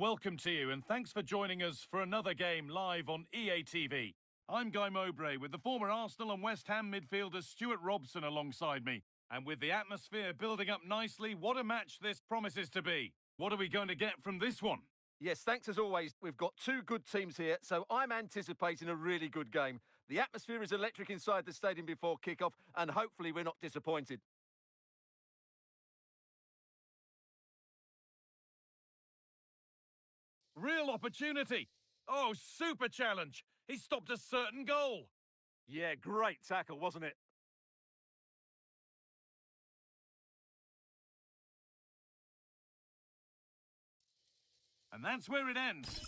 welcome to you, and thanks for joining us for another game live on EA TV. I'm Guy Mowbray with the former Arsenal and West Ham midfielder Stuart Robson alongside me. And with the atmosphere building up nicely, what a match this promises to be. What are we going to get from this one? Yes, thanks as always. We've got two good teams here, so I'm anticipating a really good game. The atmosphere is electric inside the stadium before kick-off, and hopefully we're not disappointed. Real opportunity. Oh, super challenge. He stopped a certain goal. Yeah, great tackle, wasn't it? And that's where it ends.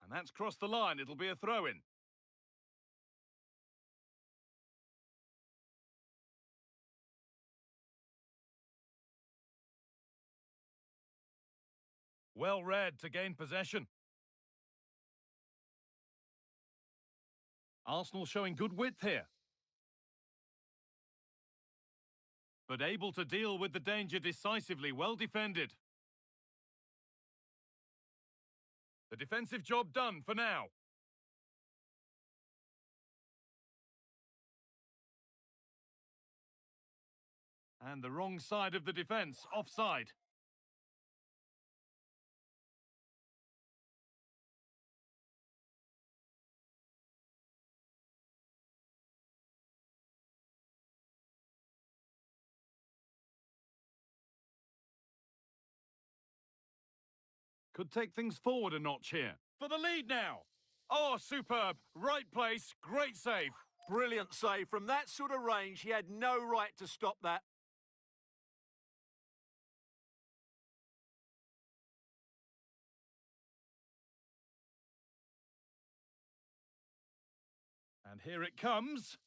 And that's crossed the line. It'll be a throw-in. Well read to gain possession. Arsenal showing good width here. But able to deal with the danger decisively, well defended. The defensive job done for now. And the wrong side of the defence, offside. Could take things forward a notch here. For the lead now. Oh, superb. Right place. Great save. Brilliant save. From that sort of range, he had no right to stop that. And here it comes.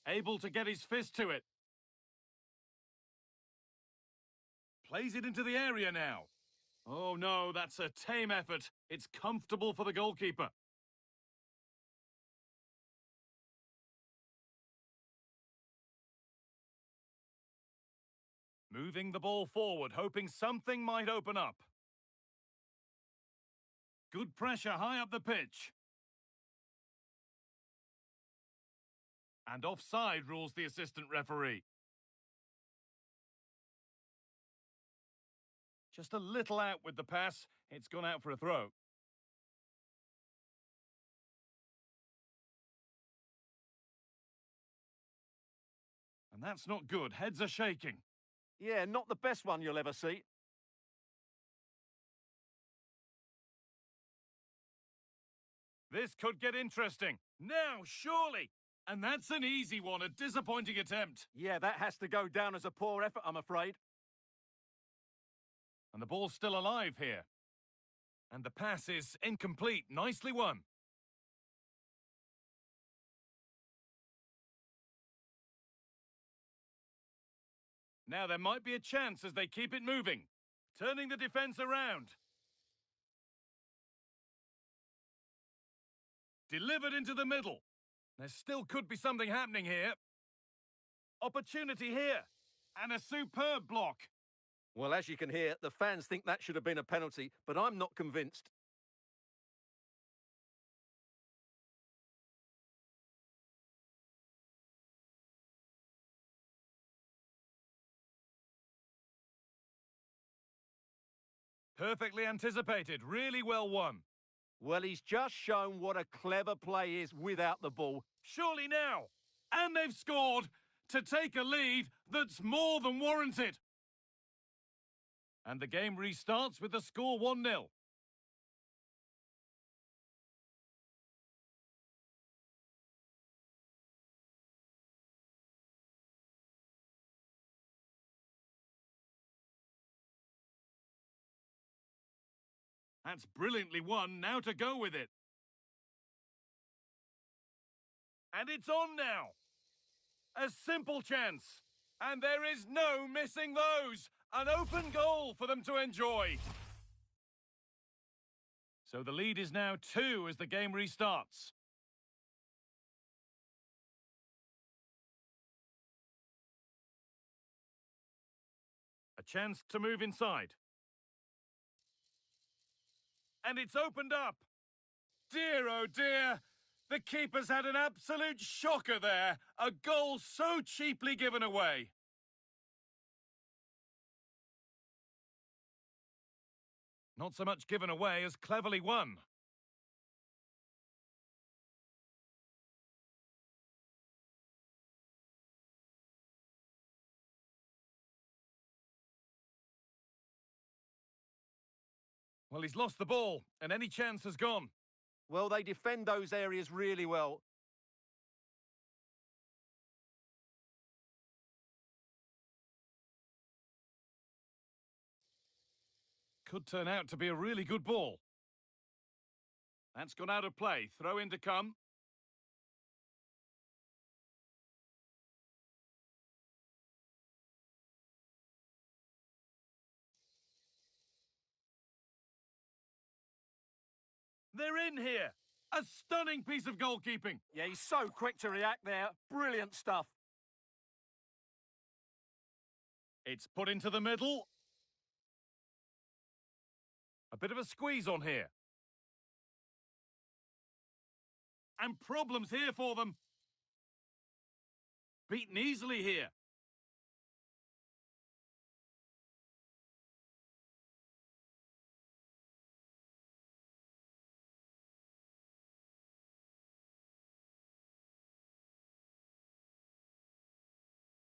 Able to get his fist to it. Plays it into the area now. Oh no, that's a tame effort. It's comfortable for the goalkeeper. Moving the ball forward, hoping something might open up. Good pressure high up the pitch. And offside rules the assistant referee. Just a little out with the pass. It's gone out for a throw. And that's not good. Heads are shaking. Yeah, not the best one you'll ever see. This could get interesting. Now, surely. And that's an easy one, a disappointing attempt. Yeah, that has to go down as a poor effort, I'm afraid. And the ball's still alive here. And the pass is incomplete. Nicely won. Now there might be a chance as they keep it moving. Turning the defence around. Delivered into the middle. There still could be something happening here. Opportunity here. And a superb block. Well, as you can hear, the fans think that should have been a penalty, but I'm not convinced. Perfectly anticipated. Really well won. Well, he's just shown what a clever play is without the ball. Surely now. And they've scored to take a lead that's more than warranted. And the game restarts with the score 1-0. That's brilliantly won. Now to go with it. And it's on now. A simple chance. And there is no missing those. An open goal for them to enjoy. So the lead is now 2 as the game restarts. A chance to move inside. And it's opened up. Dear, oh dear. The keeper's had an absolute shocker there. A goal so cheaply given away. Not so much given away as cleverly won. Well, he's lost the ball, and any chance has gone. Well, they defend those areas really well. Could turn out to be a really good ball. That's gone out of play. Throw in to come. They're in here. A stunning piece of goalkeeping. Yeah, he's so quick to react there. Brilliant stuff. It's put into the middle. A bit of a squeeze on here. And problems here for them. Beaten easily here.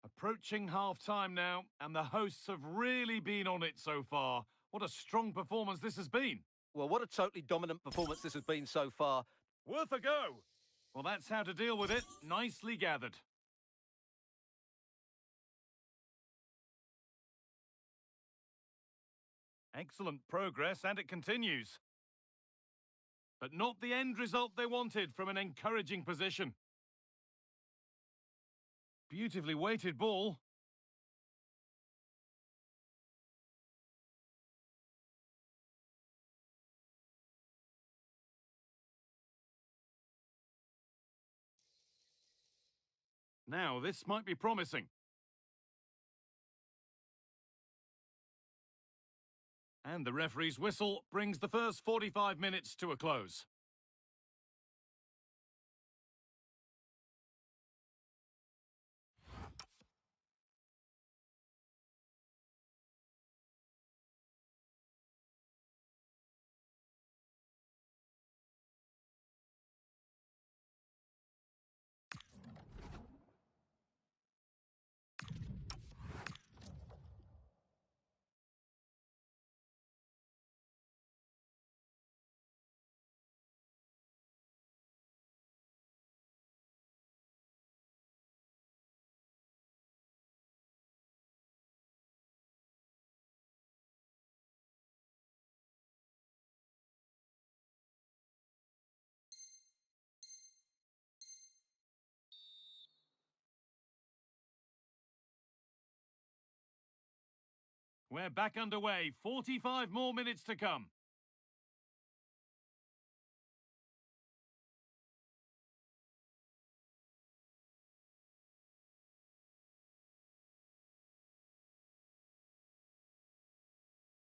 Approaching half-time now, and the hosts have really been on it so far. What a strong performance this has been. Well, what a totally dominant performance this has been so far. Worth a go. Well, that's how to deal with it. Nicely gathered. Excellent progress, and it continues. But not the end result they wanted from an encouraging position. Beautifully weighted ball. Now, this might be promising. And the referee's whistle brings the first 45 minutes to a close. We're back underway. 45 more minutes to come.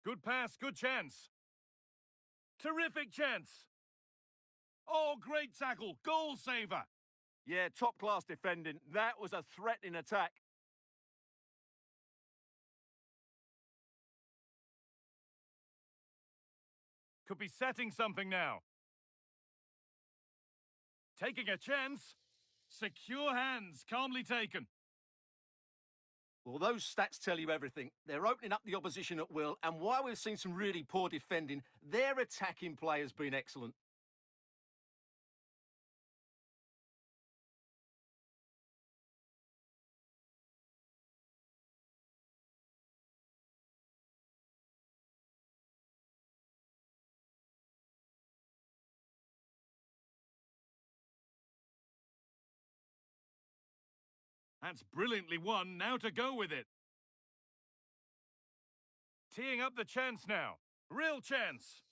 Good pass, good chance. Terrific chance. Oh, great tackle. Goal saver. Yeah, top-class defending. That was a threat in attack. Could be setting something now. Taking a chance. Secure hands, calmly taken. Well, those stats tell you everything. They're opening up the opposition at will, and while we've seen some really poor defending, their attacking play has been excellent. That's brilliantly won. Now to go with it. Teeing up the chance now. Real chance.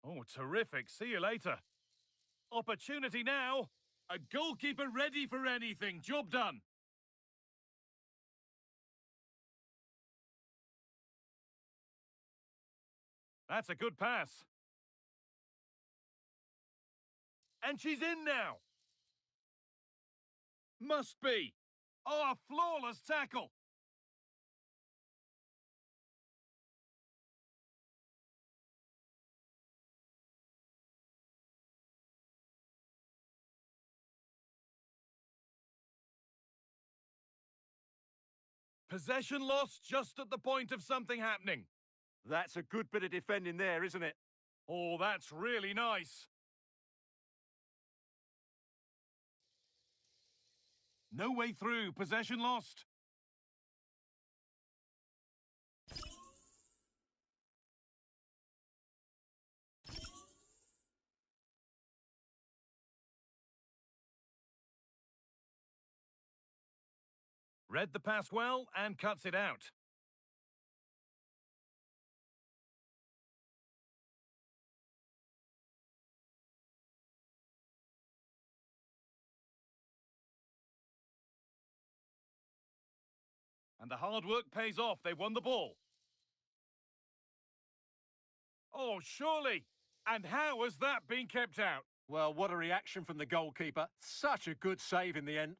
Oh, terrific. See you later. Opportunity now. A goalkeeper ready for anything. Job done. That's a good pass. And she's in now. Must be. Oh, a flawless tackle. Possession lost just at the point of something happening. That's a good bit of defending there, isn't it? Oh, that's really nice. No way through. Possession lost. Read the pass well and cuts it out. And the hard work pays off. They won the ball. Oh, surely. And how has that been kept out? Well, what a reaction from the goalkeeper. Such a good save in the end.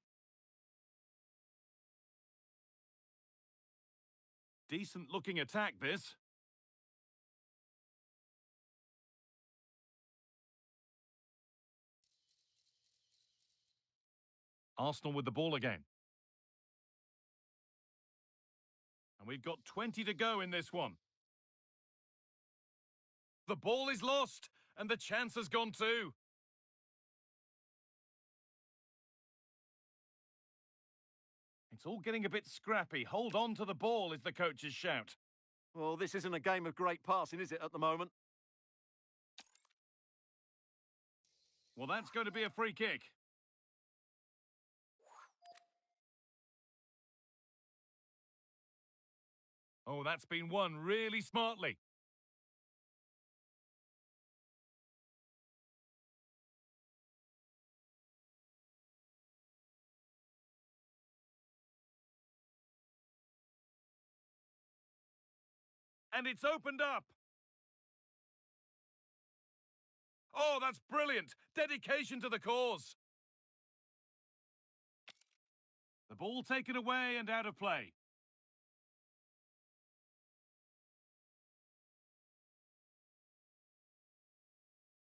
Decent looking attack, this. Arsenal with the ball again. And we've got 20 to go in this one. The ball is lost, and the chance has gone too. It's all getting a bit scrappy. Hold on to the ball is the coach's shout. Well, this isn't a game of great passing, is it, at the moment? Well, that's going to be a free kick. Oh, that's been won really smartly. And it's opened up. Oh, that's brilliant. Dedication to the cause. The ball taken away and out of play.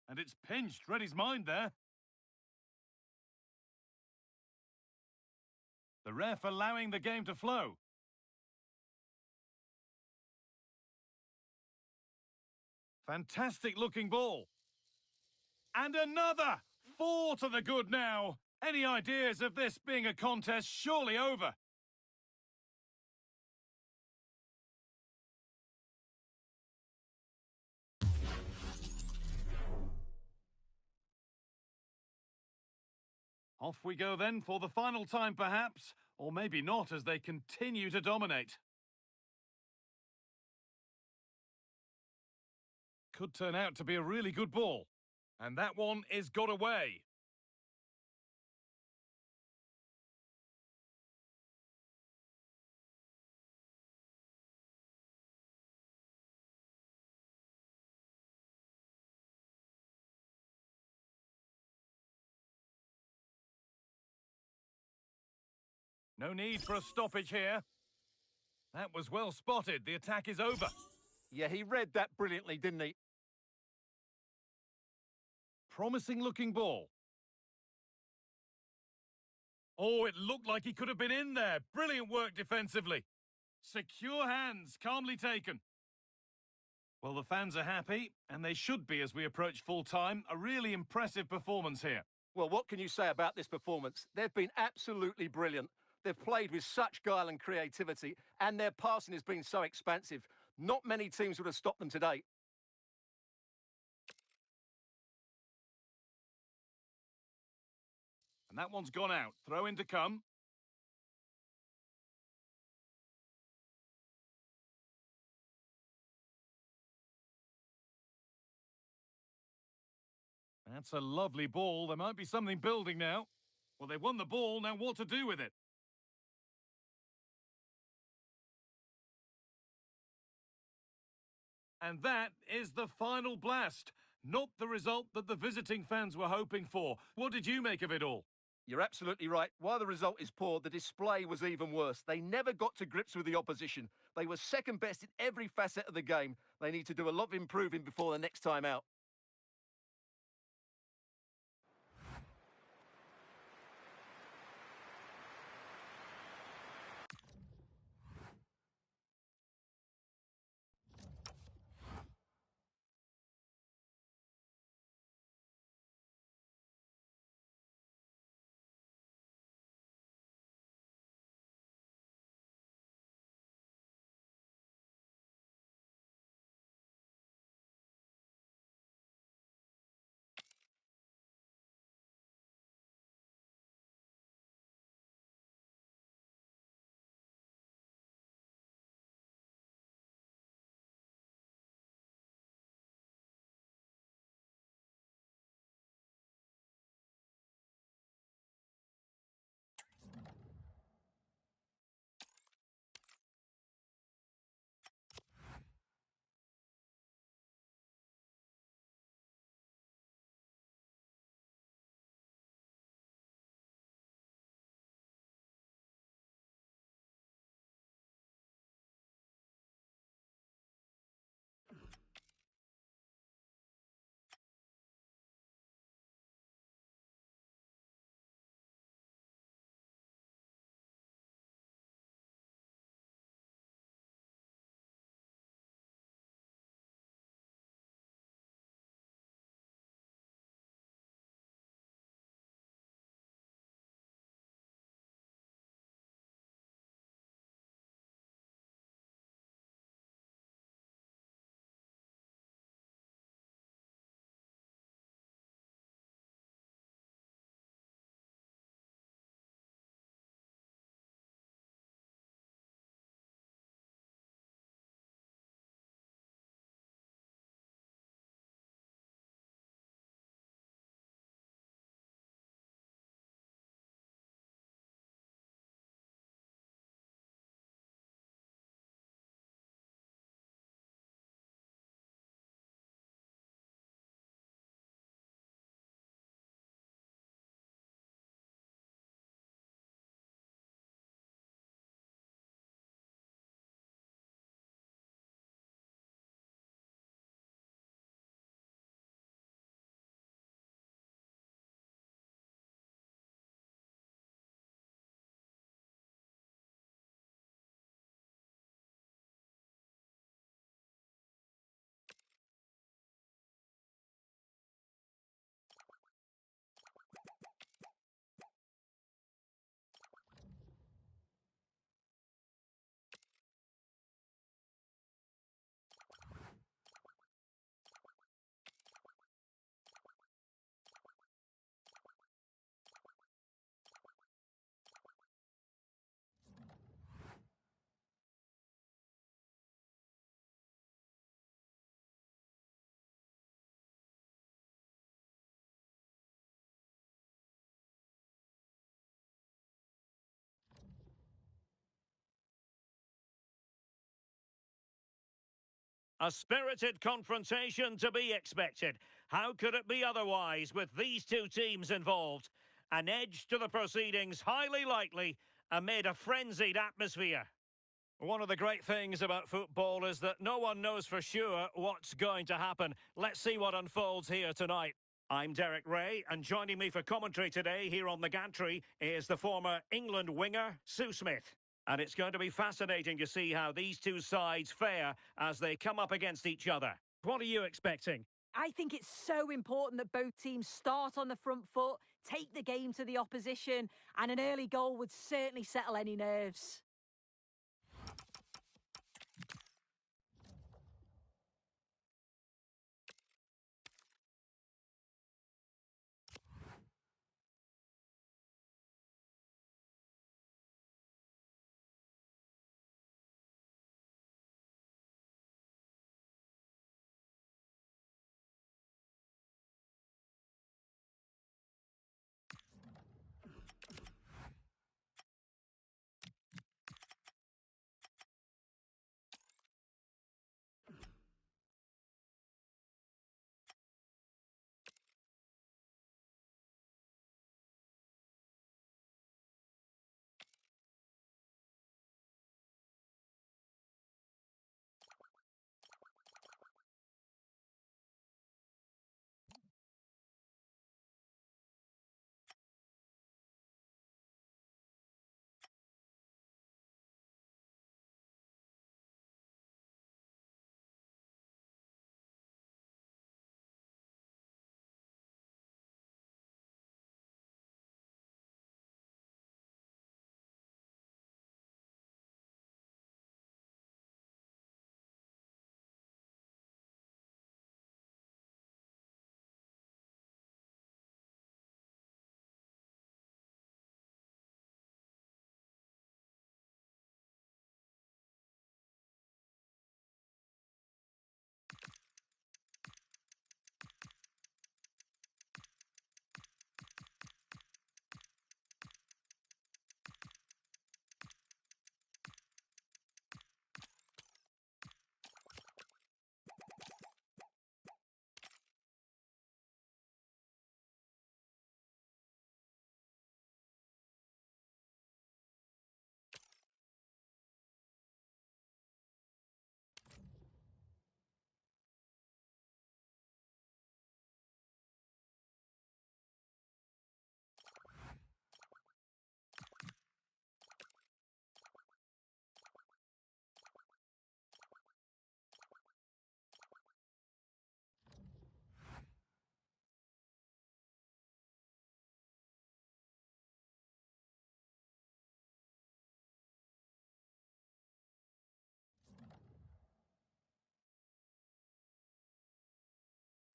And it's pinched. Read his mind there. The ref allowing the game to flow. Fantastic looking ball. And another! 4 to the good now. Any ideas of this being a contest surely over? Off we go then for the final time perhaps, or maybe not as they continue to dominate. Could turn out to be a really good ball. And that one is got away. No need for a stoppage here. That was well spotted. The attack is over. Yeah, he read that brilliantly, didn't he? Promising looking ball. Oh, it looked like he could have been in there. Brilliant work defensively. Secure hands, calmly taken. Well, the fans are happy, and they should be as we approach full time. A really impressive performance here. Well, what can you say about this performance? They've been absolutely brilliant. They've played with such guile and creativity, and their passing has been so expansive. Not many teams would have stopped them today. And that one's gone out. Throw in to come. That's a lovely ball. There might be something building now. Well, they've won the ball. Now what to do with it? And that is the final blast. Not the result that the visiting fans were hoping for. What did you make of it all? You're absolutely right. While the result is poor, the display was even worse. They never got to grips with the opposition. They were second best in every facet of the game. They need to do a lot of improving before the next time out. A spirited confrontation to be expected. How could it be otherwise with these two teams involved? An edge to the proceedings, highly likely, amid a frenzied atmosphere. One of the great things about football is that no one knows for sure what's going to happen. Let's see what unfolds here tonight. I'm Derek Ray, and joining me for commentary today here on the gantry is the former England winger, Sue Smith. And it's going to be fascinating to see how these two sides fare as they come up against each other. What are you expecting? I think it's so important that both teams start on the front foot, take the game to the opposition, and an early goal would certainly settle any nerves.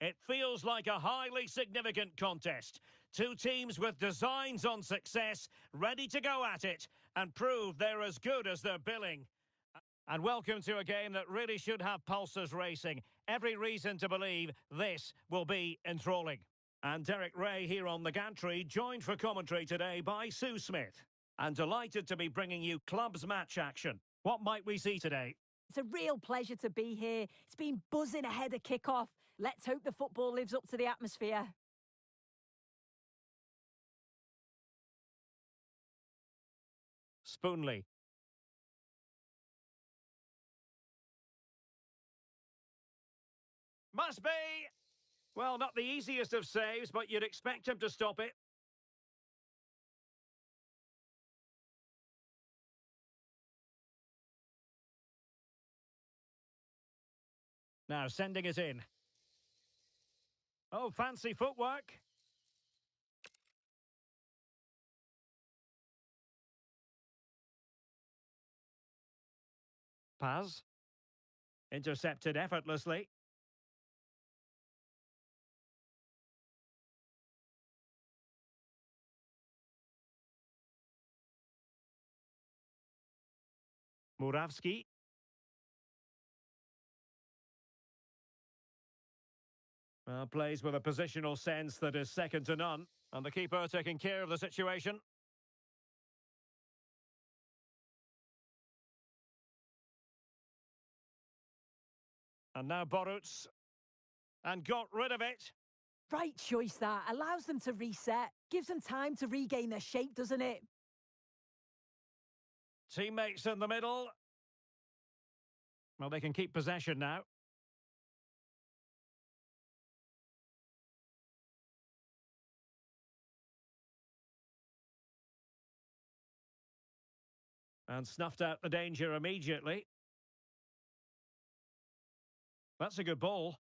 It feels like a highly significant contest. Two teams with designs on success, ready to go at it and prove they're as good as their billing. And welcome to a game that really should have pulses racing. Every reason to believe this will be enthralling. And Derek Ray here on the gantry, joined for commentary today by Sue Smith. And delighted to be bringing you clubs match action. What might we see today? It's a real pleasure to be here. It's been buzzing ahead of kick-off. Let's hope the football lives up to the atmosphere. Spoonley. Must be! Well, not the easiest of saves, but you'd expect him to stop it. Now sending it in. Oh, fancy footwork. Paz. Intercepted effortlessly. Murawski. Plays with a positional sense that is second to none. And the keeper taking care of the situation. And now Boruc. And got rid of it. Right choice that. Allows them to reset. Gives them time to regain their shape, doesn't it? Teammates in the middle. Well, they can keep possession now. And snuffed out the danger immediately. That's a good ball.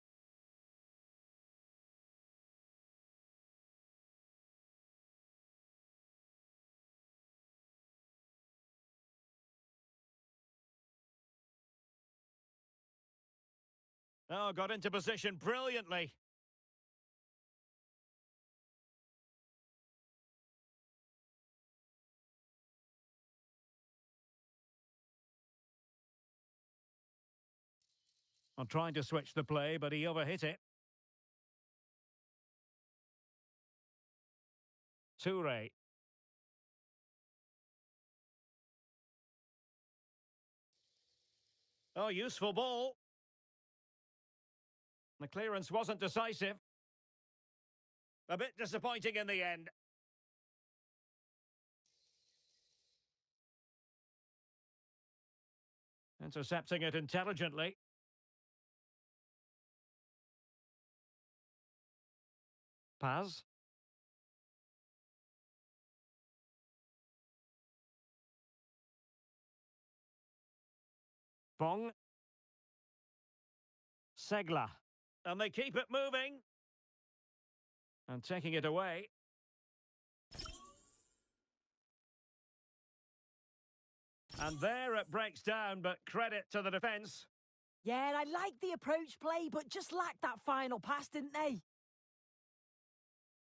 Oh, got into position brilliantly. I'm trying to switch the play, but he overhit it. Toure. Oh, useful ball. The clearance wasn't decisive. A bit disappointing in the end. Intercepting it intelligently. Paz. Bong. Segla. And they keep it moving. And taking it away. And there it breaks down, but credit to the defence. Yeah, I like the approach play, but just lacked that final pass, didn't they?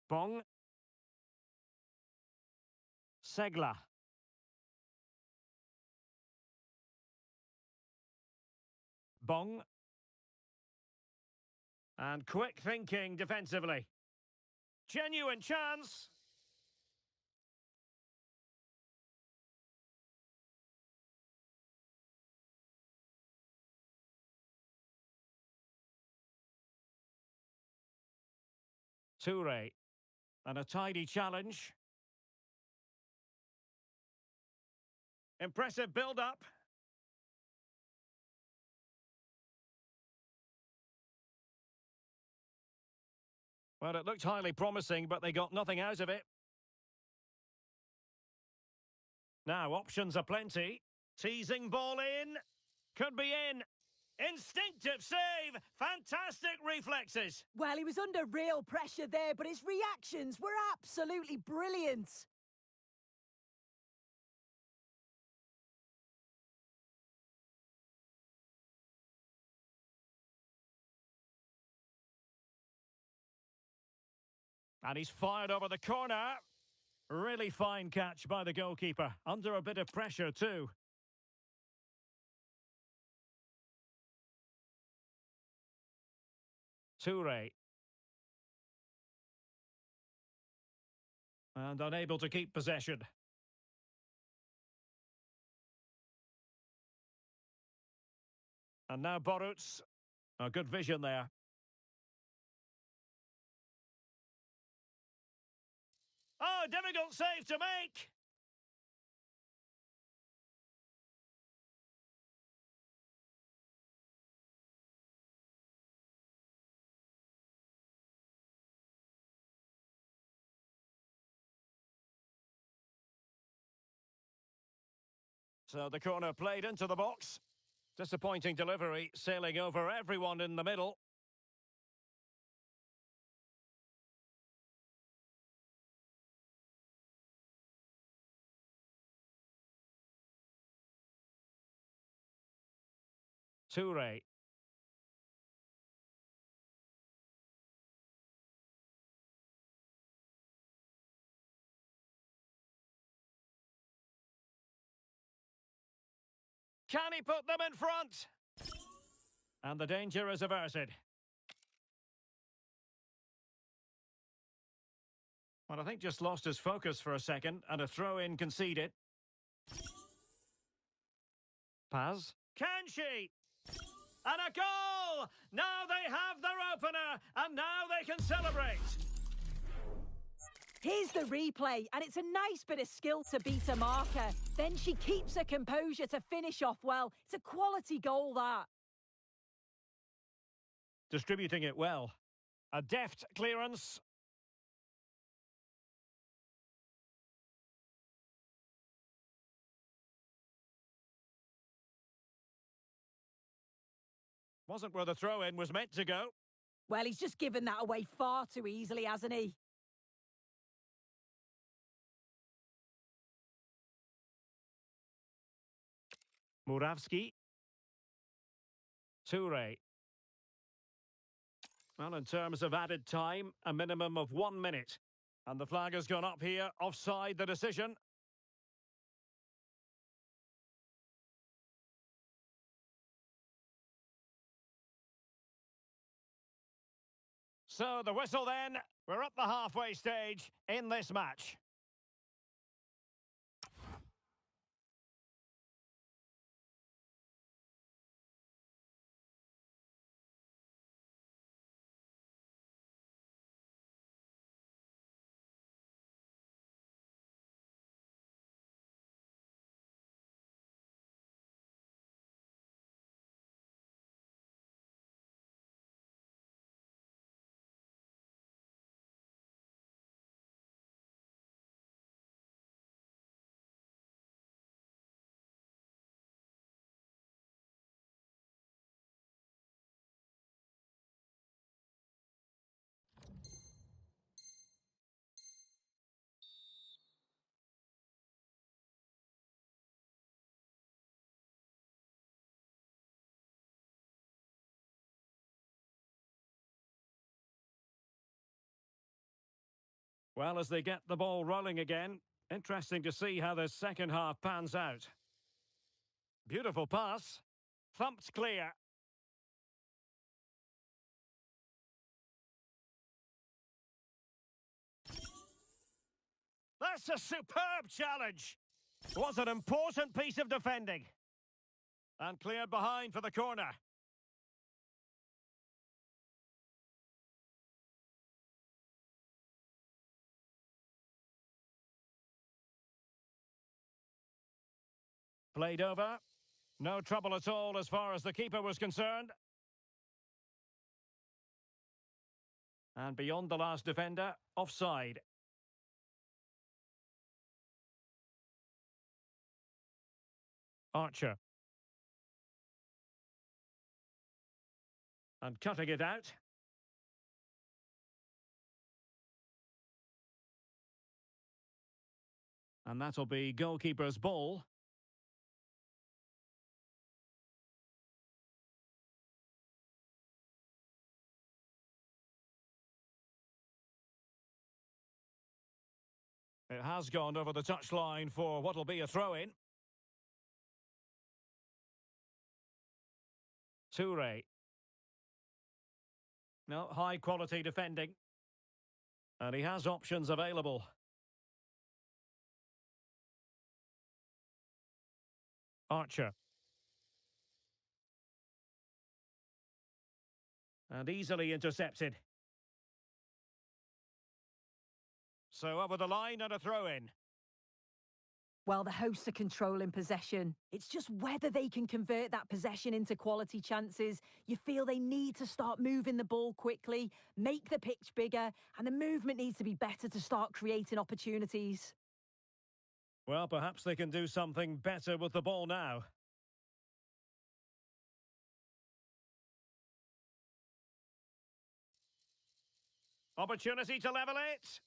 Bong. Segla. Bong. And quick thinking defensively. Genuine chance. Toure. And a tidy challenge. Impressive build-up. Well, it looked highly promising, but they got nothing out of it. Now, options are plenty. Teasing ball in. Could be in. Instinctive save. Fantastic reflexes. Well, he was under real pressure there, but his reactions were absolutely brilliant. And he's fired over the corner. Really fine catch by the goalkeeper. Under a bit of pressure too. Toure. And unable to keep possession. And now Boruc. A good vision there. Oh, difficult save to make. So the corner played into the box. Disappointing delivery, sailing over everyone in the middle. Toure. Can he put them in front? And the danger is averted. Well, I think just lost his focus for a second, and a throw-in conceded. Paz. Can she? And a goal! Now they have their opener, and now they can celebrate. Here's the replay, and it's a nice bit of skill to beat a marker. Then she keeps her composure to finish off well. It's a quality goal, that. Distributing it well. A deft clearance. Wasn't where the throw-in was meant to go. Well, he's just given that away far too easily, hasn't he? Murawski. Toure. Well, in terms of added time, a minimum of 1 minute. And the flag has gone up here, offside the decision. So the whistle then, we're at the halfway stage in this match. Well, as they get the ball rolling again, interesting to see how the second half pans out. Beautiful pass. Thumped clear. That's a superb challenge. Was an important piece of defending. And cleared behind for the corner. Played over. No trouble at all as far as the keeper was concerned. And beyond the last defender, offside. Archer. And cutting it out. And that'll be goalkeeper's ball. It has gone over the touchline for what'll be a throw-in. Toure. No, high-quality defending. And he has options available. Archer. And easily intercepted. So over the line and a throw-in. Well, the hosts are controlling possession. It's just whether they can convert that possession into quality chances. You feel they need to start moving the ball quickly, make the pitch bigger, and the movement needs to be better to start creating opportunities. Well, perhaps they can do something better with the ball now. Opportunity to level it.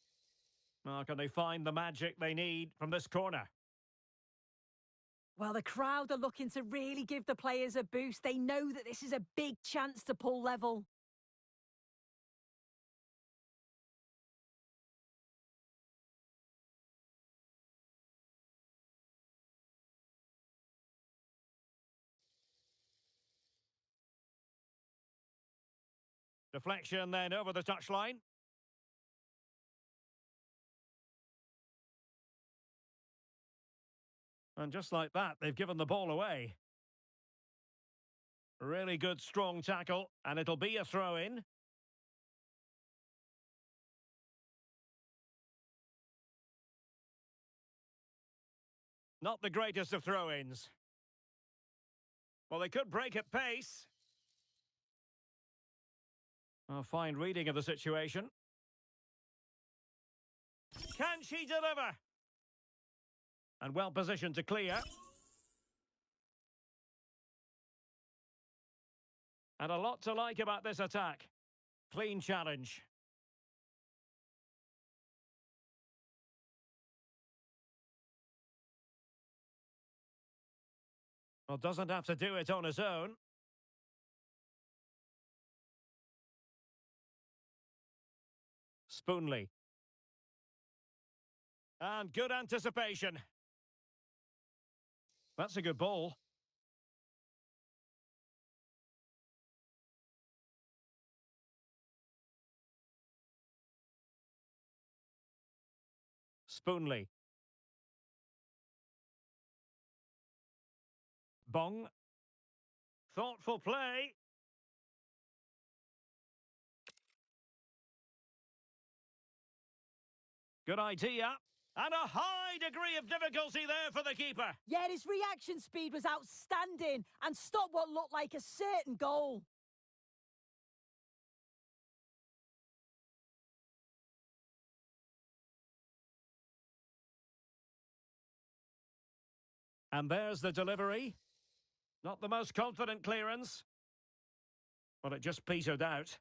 Now, can they find the magic they need from this corner? Well, the crowd are looking to really give the players a boost. They know that this is a big chance to pull level. Deflection then over the touchline. And just like that, they've given the ball away. Really good, strong tackle, and it'll be a throw-in. Not the greatest of throw-ins. Well, they could break at pace. A fine reading of the situation. Can she deliver? And well positioned to clear. And a lot to like about this attack. Clean challenge. Well, doesn't have to do it on his own. Spoonley. And good anticipation. That's a good ball. Spoonley. Bong. Thoughtful play. Good idea. And a high degree of difficulty there for the keeper. Yeah, his reaction speed was outstanding and stopped what looked like a certain goal. And there's the delivery. Not the most confident clearance. But it just petered out.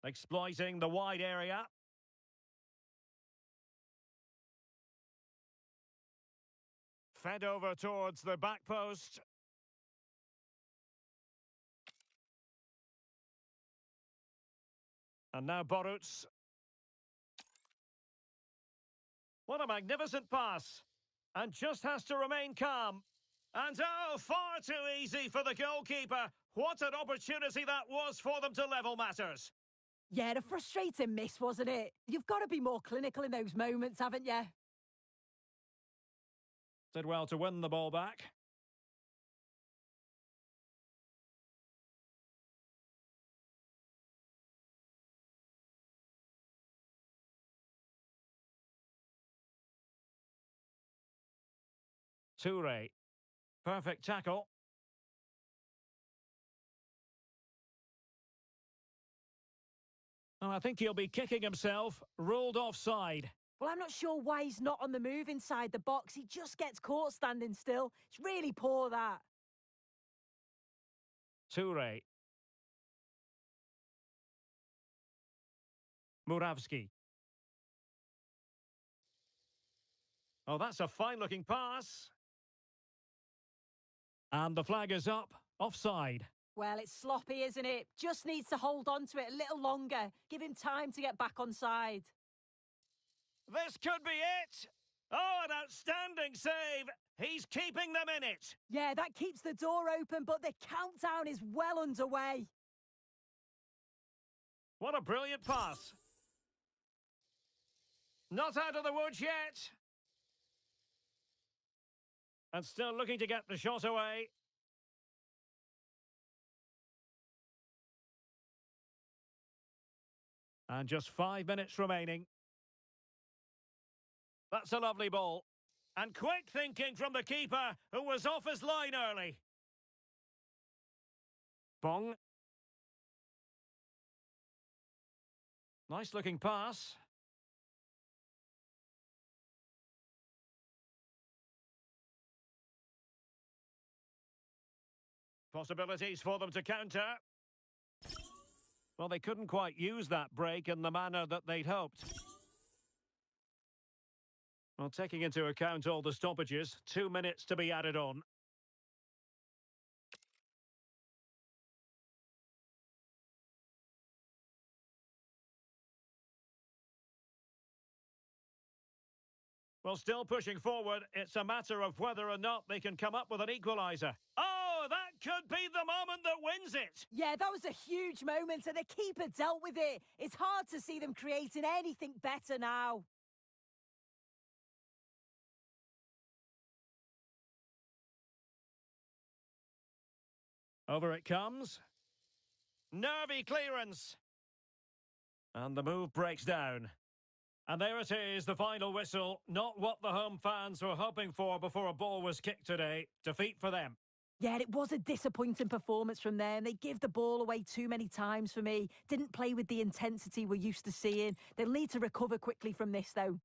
Exploiting the wide area. Fed over towards the back post. And now Boruc. What a magnificent pass. And just has to remain calm. And oh, far too easy for the goalkeeper. What an opportunity that was for them to level matters. Yeah, a frustrating miss, wasn't it? You've got to be more clinical in those moments, haven't you? Did well to win the ball back. Toure. Perfect tackle. Oh, I think he'll be kicking himself. Ruled offside. Well, I'm not sure why he's not on the move inside the box. He just gets caught standing still. It's really poor, that. Toure. Murawski. Oh, that's a fine-looking pass. And the flag is up. Offside. Well, it's sloppy, isn't it? Just needs to hold on to it a little longer. Give him time to get back on side. This could be it. Oh, an outstanding save. He's keeping them in it. Yeah, that keeps the door open, but the countdown is well underway. What a brilliant pass. Not out of the woods yet. And still looking to get the shot away. And just 5 minutes remaining. That's a lovely ball. And quick thinking from the keeper, who was off his line early. Bong. Nice looking pass. Possibilities for them to counter. Well, they couldn't quite use that break in the manner that they'd hoped. Well, taking into account all the stoppages, 2 minutes to be added on. Well, still pushing forward, it's a matter of whether or not they can come up with an equaliser. Oh, that could be the moment that wins it! Yeah, that was a huge moment, and the keeper dealt with it. It's hard to see them creating anything better now. Over it comes. Nervy clearance. And the move breaks down. And there it is, the final whistle. Not what the home fans were hoping for before a ball was kicked today. Defeat for them. Yeah, it was a disappointing performance from them. They give the ball away too many times for me. Didn't play with the intensity we're used to seeing. They'll need to recover quickly from this, though.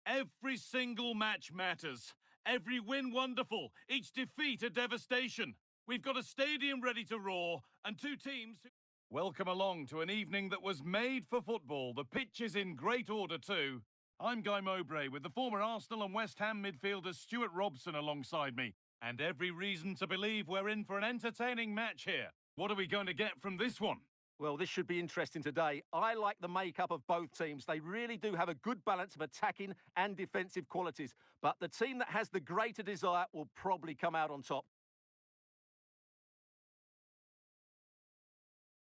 Every single match matters. Every win wonderful. Each defeat a devastation. We've got a stadium ready to roar and two teams. Welcome along to an evening that was made for football. The pitch is in great order too. I'm Guy Mowbray with the former Arsenal and West Ham midfielder Stuart Robson alongside me. And every reason to believe we're in for an entertaining match here. What are we going to get from this one? Well, this should be interesting today. I like the makeup of both teams. They really do have a good balance of attacking and defensive qualities. But the team that has the greater desire will probably come out on top.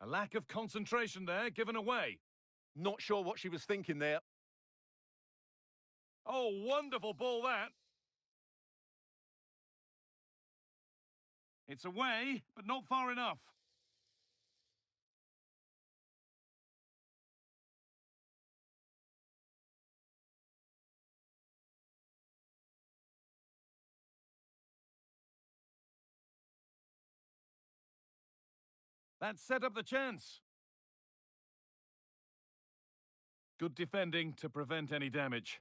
lack of concentration there, given away. Not sure what she was thinking there. Oh, wonderful ball that. It's away, but not far enough. That set up the chance. Good defending to prevent any damage.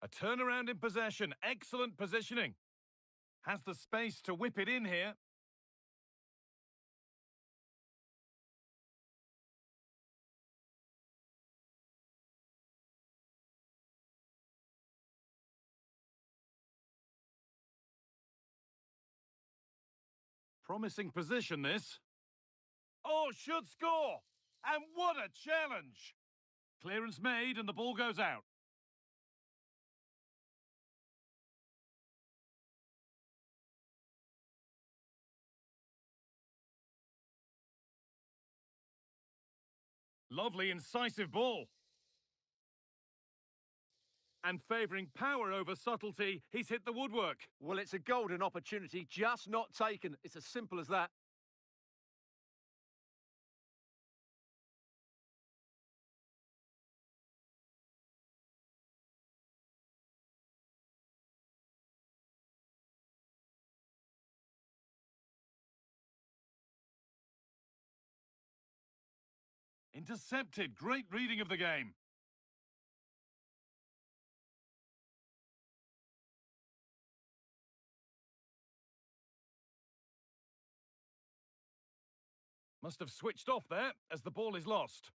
A turnaround in possession. Excellent positioning. Has the space to whip it in here. Promising position, this. Oh, should score! And what a challenge! Clearance made and the ball goes out. Lovely, incisive ball. And favouring power over subtlety, he's hit the woodwork. Well, it's a golden opportunity, just not taken. It's as simple as that. Intercepted. Great reading of the game. Must have switched off there as the ball is lost.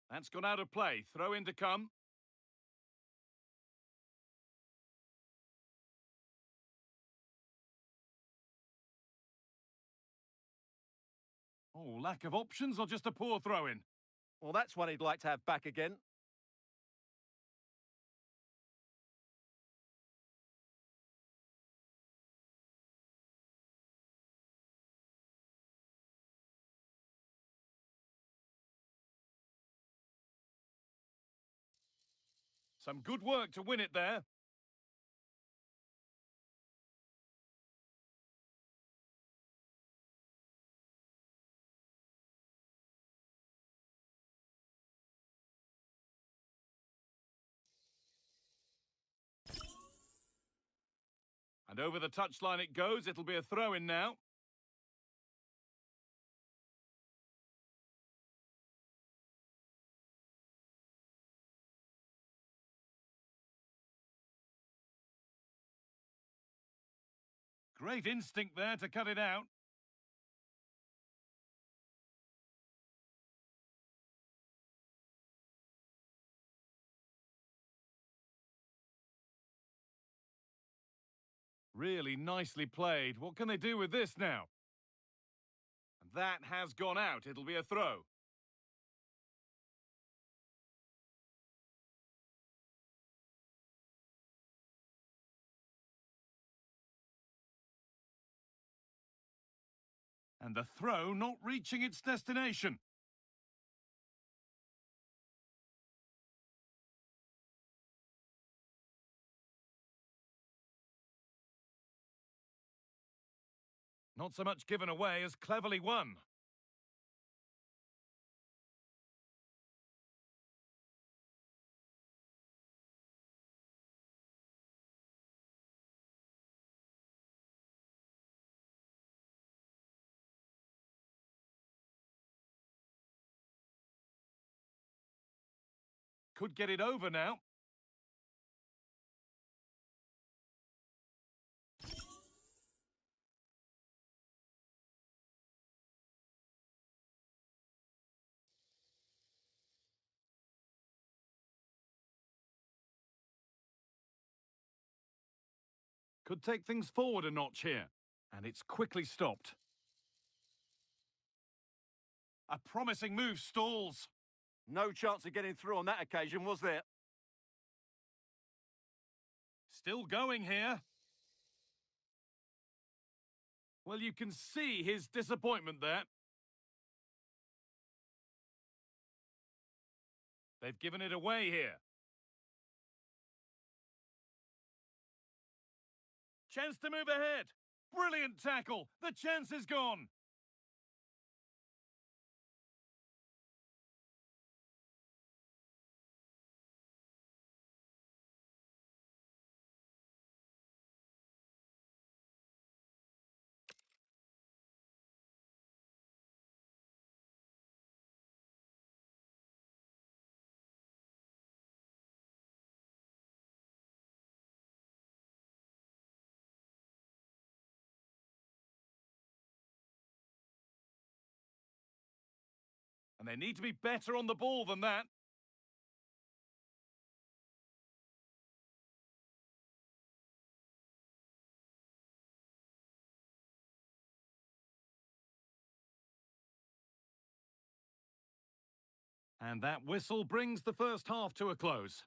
That's gone out of play. Throw in to come. Oh, lack of options or just a poor throw-in? Well, that's one he'd like to have back again. Some good work to win it there. And over the touchline it goes. It'll be a throw-in now. Great instinct there to cut it out. Really nicely played. What can they do with this now? And that has gone out. It'll be a throw. And the throw not reaching its destination. Not so much given away as cleverly won. Could get it over now. Could take things forward a notch here. And it's quickly stopped. A promising move stalls. No chance of getting through on that occasion, was there? Still going here. Well, you can see his disappointment there. They've given it away here. Chance to move ahead. Brilliant tackle. The chance is gone. And they need to be better on the ball than that. And that whistle brings the first half to a close.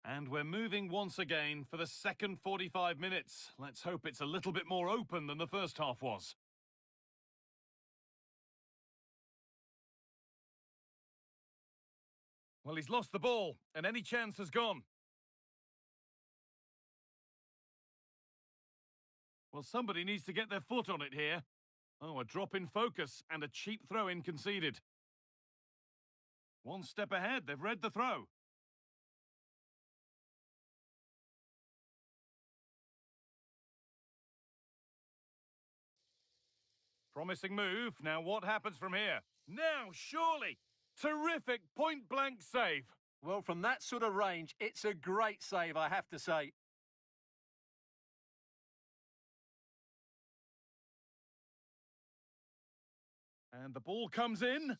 And we're moving once again for the second 45 minutes. Let's hope it's a little bit more open than the first half was. Well, he's lost the ball, and any chance has gone. Well, somebody needs to get their foot on it here. Oh, a drop in focus and a cheap throw-in conceded. One step ahead, they've read the throw. Promising move. Now what happens from here? Now, surely! Terrific point-blank save. Well, from that sort of range, it's a great save, I have to say. And the ball comes in.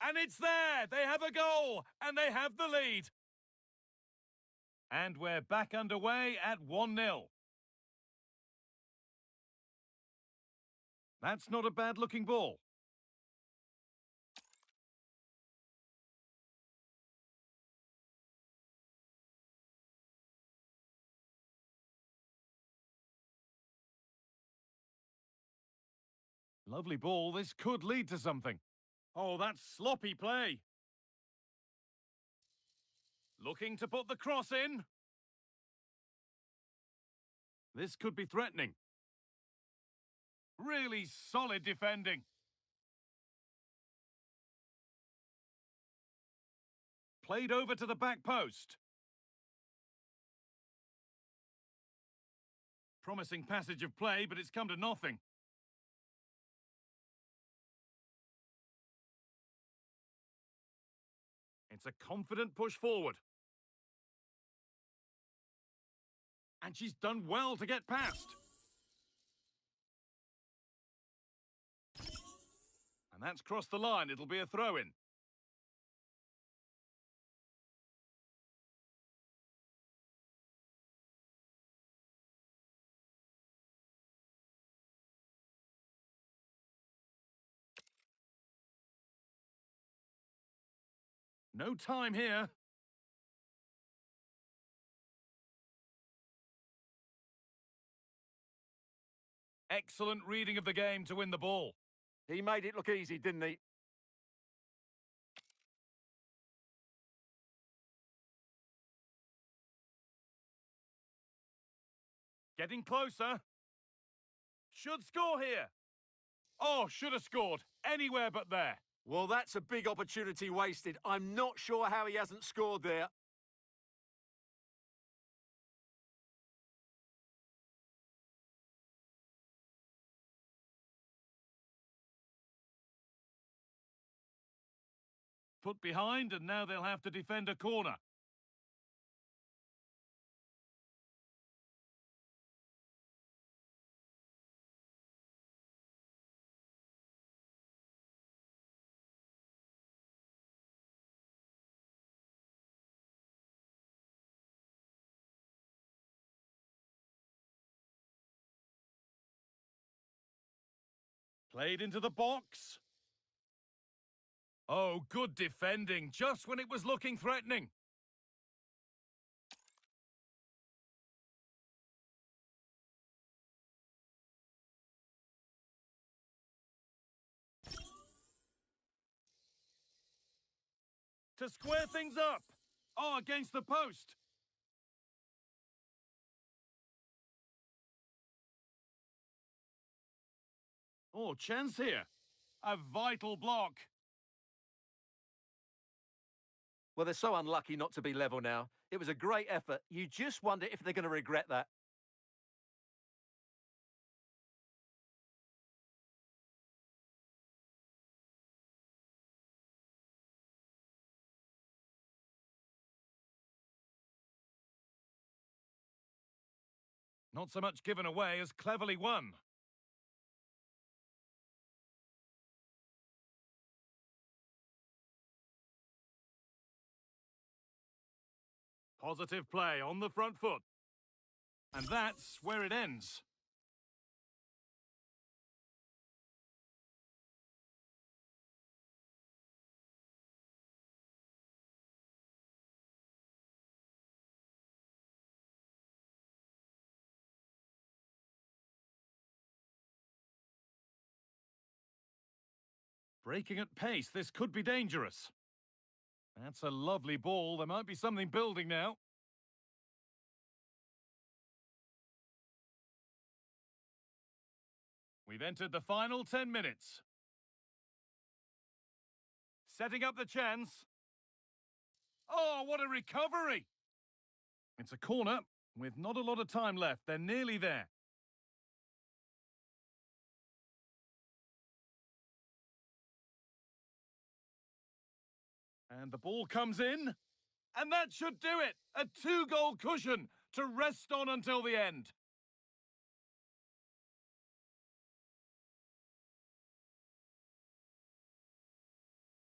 And it's there! They have a goal! And they have the lead! And we're back underway at 1-0. That's not a bad-looking ball. Lovely ball. This could lead to something. Oh, that's sloppy play. Looking to put the cross in. This could be threatening. Really solid defending. Played over to the back post. Promising passage of play, but it's come to nothing. It's a confident push forward. And she's done well to get past. And that's crossed the line. It'll be a throw-in. No time here. Excellent reading of the game to win the ball. He made it look easy, didn't he? Getting closer. Should score here. Oh, should have scored. Anywhere but there. Well, that's a big opportunity wasted. I'm not sure how he hasn't scored there. Put behind, and now they'll have to defend a corner. Played into the box. Oh, good defending, just when it was looking threatening. To square things up. Oh, against the post. Oh, chance here. A vital block. Well, they're so unlucky not to be level now. It was a great effort. You just wonder if they're going to regret that. Not so much given away as cleverly won. Positive play on the front foot. And that's where it ends. Breaking at pace, this could be dangerous. That's a lovely ball. There might be something building now. We've entered the final 10 minutes. Setting up the chance. Oh, what a recovery! It's a corner with not a lot of time left. They're nearly there. And the ball comes in. And that should do it. A 2-goal cushion to rest on until the end.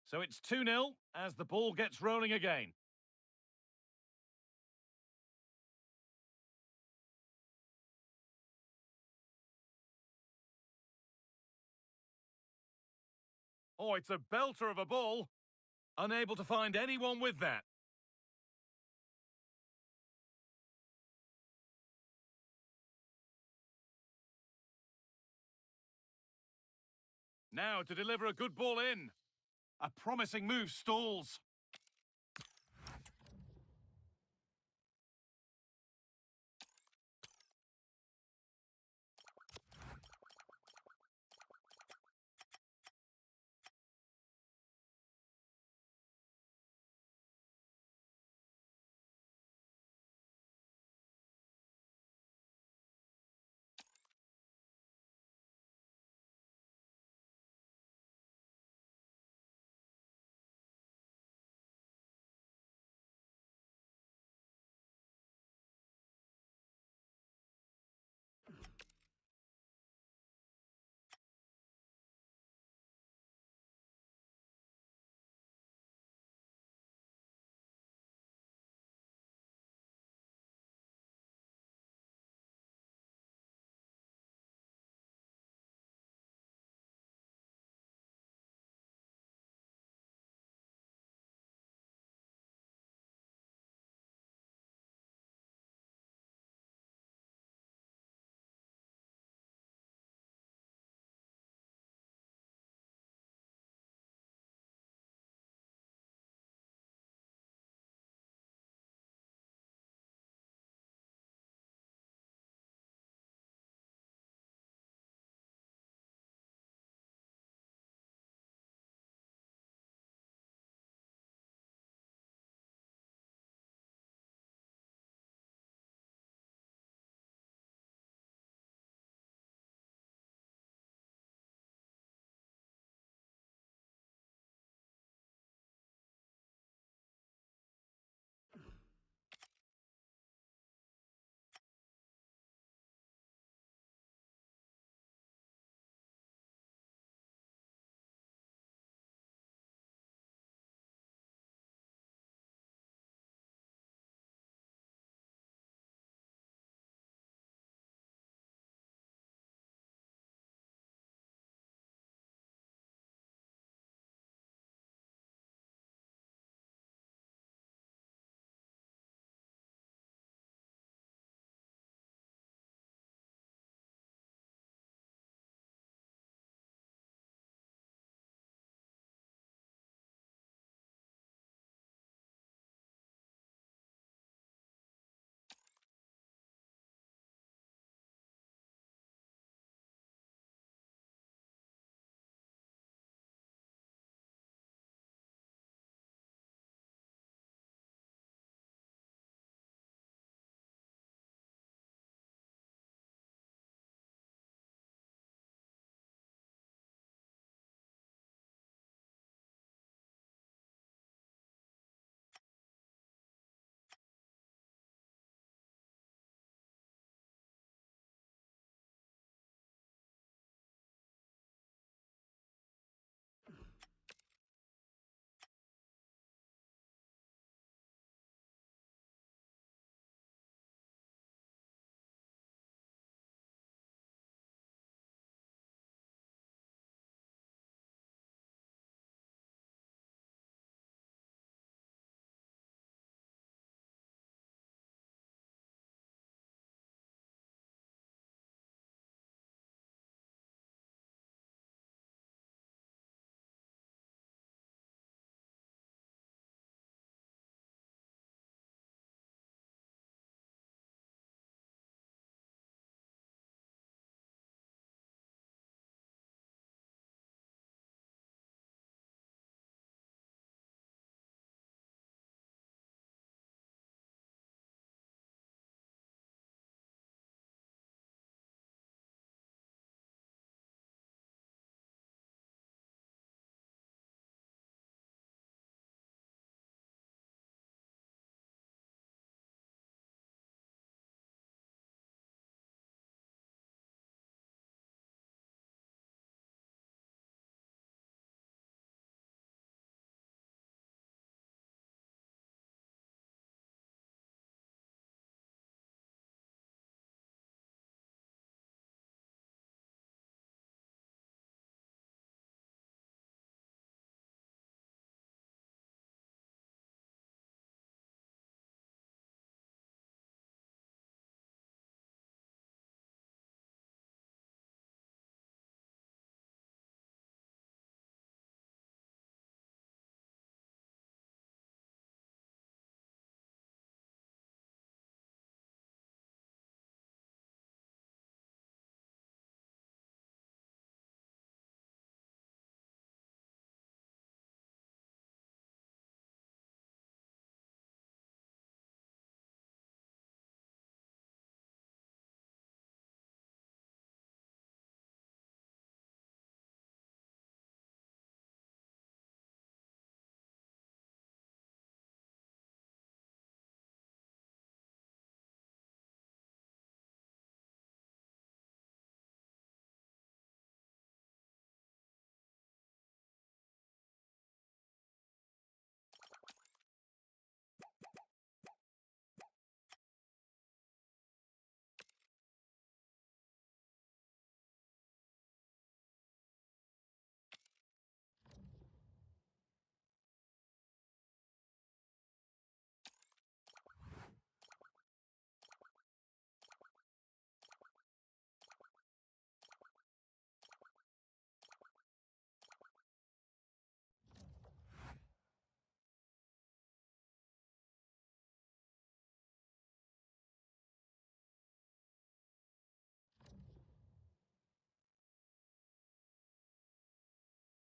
So it's 2-0 as the ball gets rolling again. Oh, it's a belter of a ball. Unable to find anyone with that. Now to deliver a good ball in. A promising move stalls.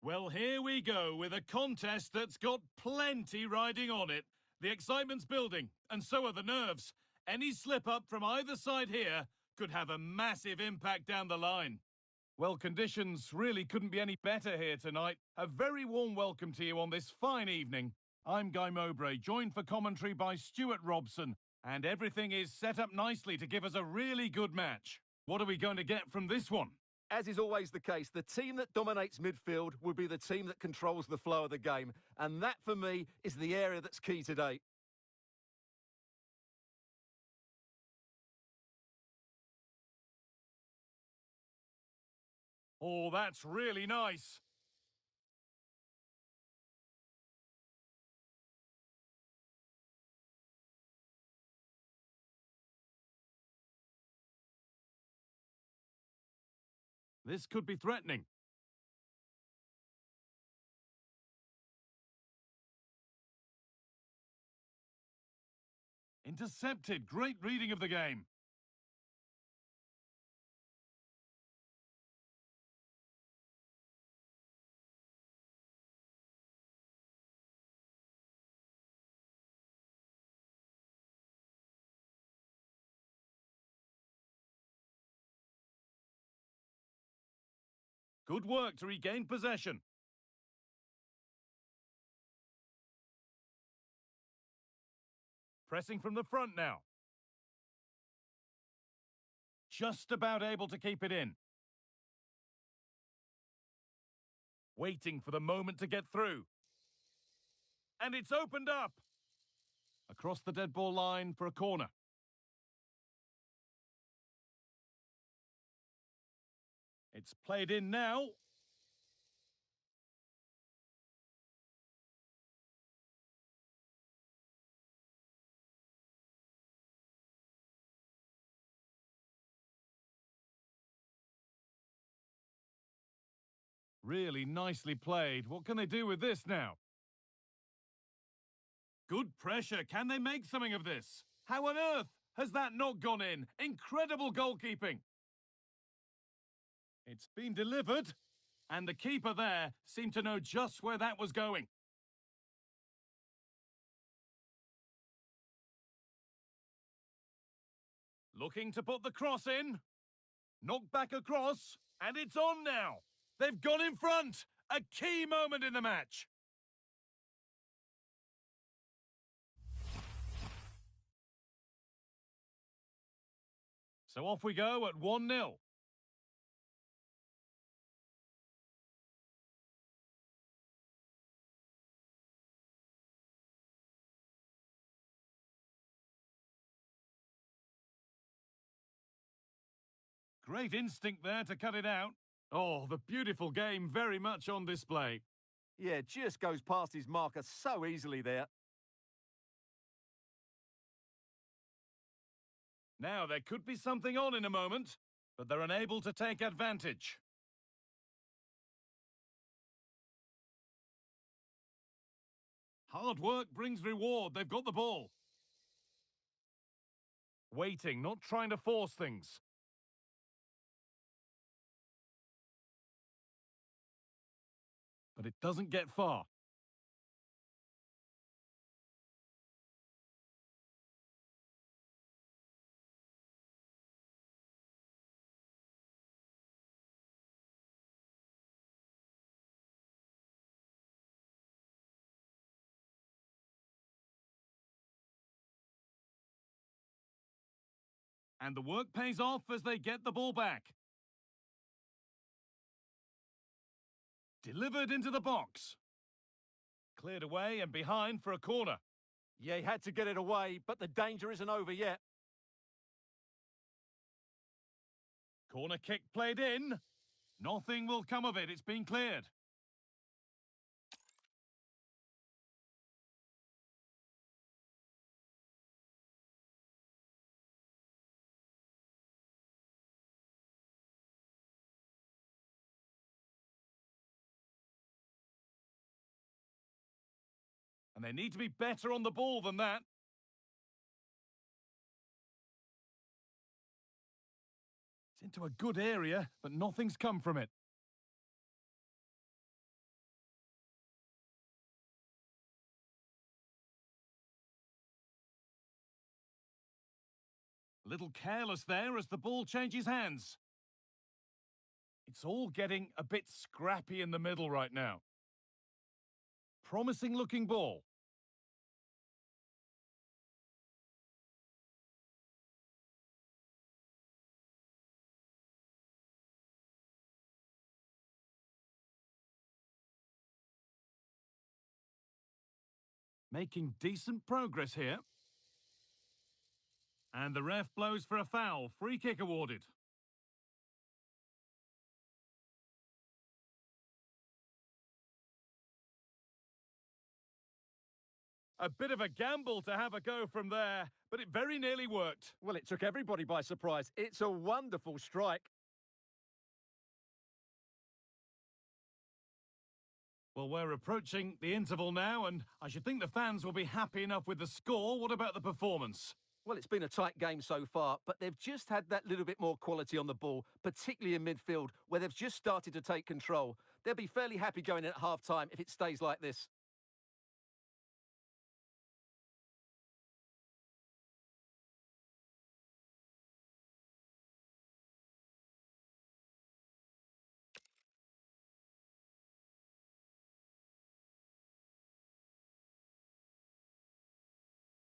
Well, here we go with a contest that's got plenty riding on it. The excitement's building, and so are the nerves. Any slip-up from either side here could have a massive impact down the line. Well, conditions really couldn't be any better here tonight. A very warm welcome to you on this fine evening. I'm Guy Mowbray, joined for commentary by Stuart Robson, and everything is set up nicely to give us a really good match. What are we going to get from this one? As is always the case, the team that dominates midfield will be the team that controls the flow of the game. And that, for me, is the area that's key today. Oh, that's really nice. This could be threatening. Intercepted. Great reading of the game. Good work to regain possession. Pressing from the front now. Just about able to keep it in. Waiting for the moment to get through. And it's opened up. Across the dead ball line for a corner. It's played in now. Really nicely played. What can they do with this now? Good pressure. Can they make something of this? How on earth has that not gone in? Incredible goalkeeping. It's been delivered, and the keeper there seemed to know just where that was going. Looking to put the cross in. Knocked back across, and it's on now. They've gone in front. A key moment in the match. So off we go at 1-0. Great instinct there to cut it out. Oh, the beautiful game very much on display. Yeah, just goes past his marker so easily there. Now, there could be something on in a moment, but they're unable to take advantage. Hard work brings reward. They've got the ball. Waiting, not trying to force things. But it doesn't get far. And the work pays off as they get the ball back. Delivered into the box. Cleared away and behind for a corner. Yeah, he had to get it away, but the danger isn't over yet. Corner kick played in. Nothing will come of it. It's been cleared. And they need to be better on the ball than that. It's into a good area, but nothing's come from it. A little careless there as the ball changes hands. It's all getting a bit scrappy in the middle right now. Promising looking ball. Making decent progress here. And the ref blows for a foul. Free kick awarded. A bit of a gamble to have a go from there, but it very nearly worked. Well, it took everybody by surprise. It's a wonderful strike. Well, we're approaching the interval now, and I should think the fans will be happy enough with the score. What about the performance? Well, it's been a tight game so far, but they've just had that little bit more quality on the ball, particularly in midfield, where they've just started to take control. They'll be fairly happy going in at half-time if it stays like this.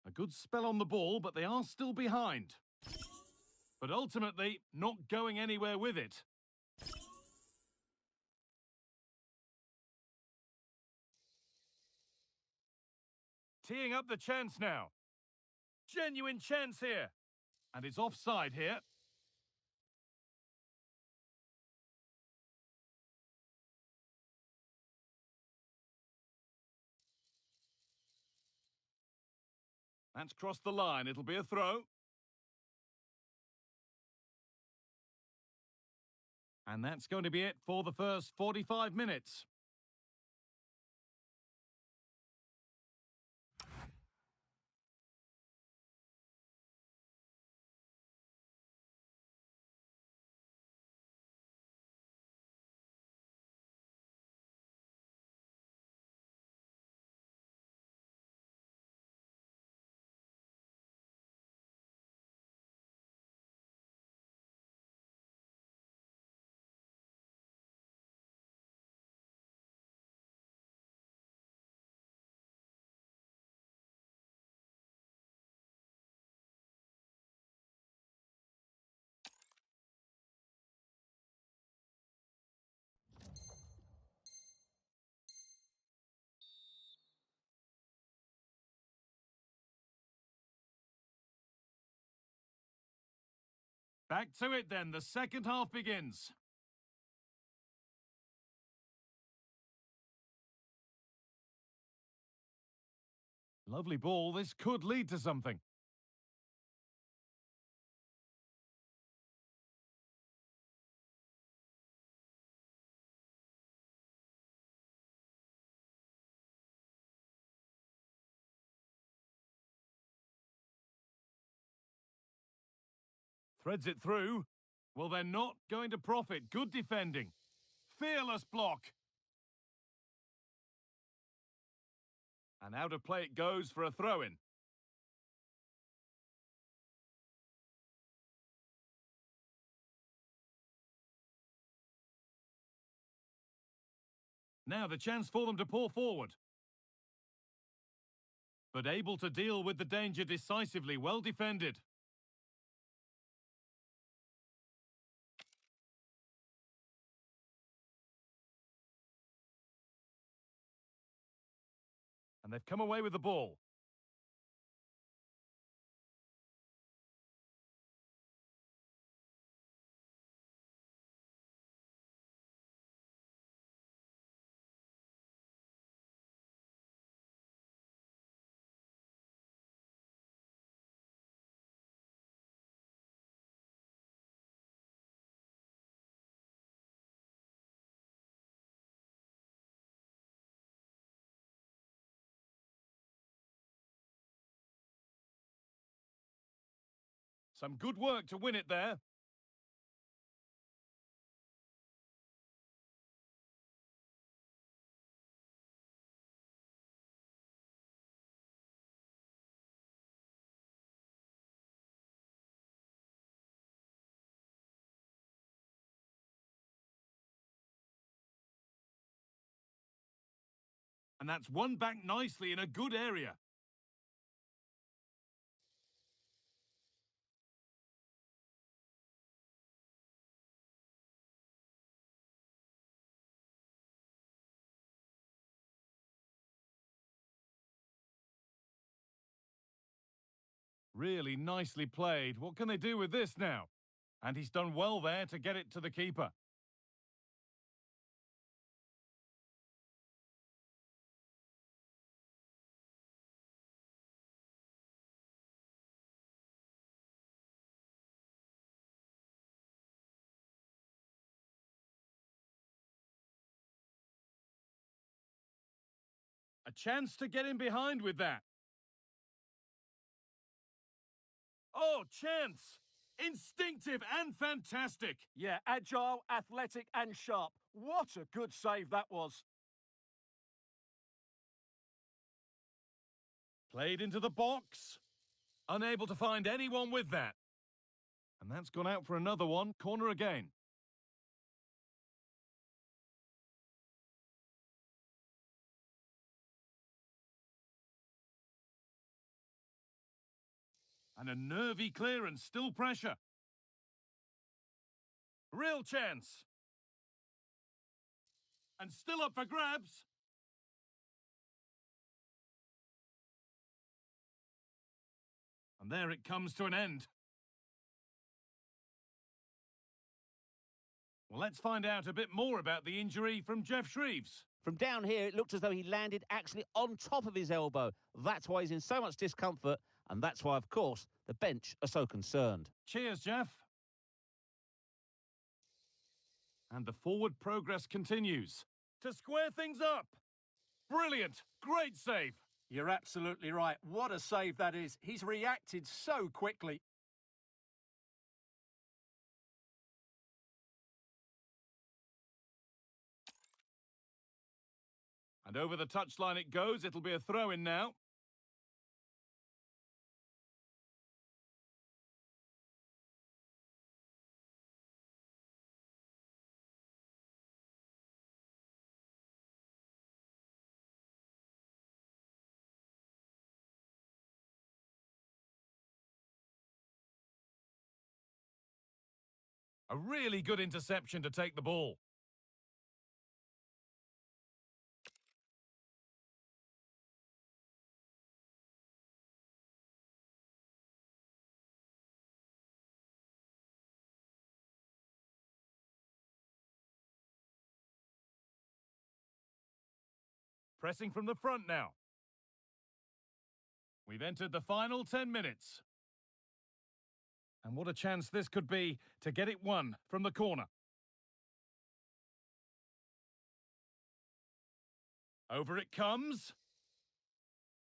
A good spell on the ball, but they are still behind. But ultimately, not going anywhere with it. Teeing up the chance now. Genuine chance here. And it's offside here. That's crossed the line. It'll be a throw. And that's going to be it for the first 45 minutes. Back to it then. The second half begins. Lovely ball. This could lead to something. Threads it through. Well, they're not going to profit. Good defending. Fearless block. And out of play it goes for a throw-in. Now the chance for them to pour forward. But able to deal with the danger decisively. Well defended. And they've come away with the ball. Some good work to win it there. And that's won back nicely in a good area. Really nicely played. What can they do with this now? And he's done well there to get it to the keeper. A chance to get in behind with that. Oh, chance! Instinctive and fantastic. Yeah, agile, athletic and sharp. What a good save that was. Played into the box. Unable to find anyone with that. And that's gone out for another one. Corner again. And a nervy clearance, still pressure. Real chance. And still up for grabs. And there it comes to an end. Well, let's find out a bit more about the injury from Jeff Shreves. From down here, it looked as though he landed actually on top of his elbow. That's why he's in so much discomfort, and that's why, of course, the bench are so concerned. Cheers, Jeff. And the forward progress continues. To square things up. Brilliant. Great save. You're absolutely right. What a save that is. He's reacted so quickly. And over the touchline it goes. It'll be a throw-in now. A really good interception to take the ball. Pressing from the front now. We've entered the final 10 minutes. And what a chance this could be to get it won from the corner. Over it comes.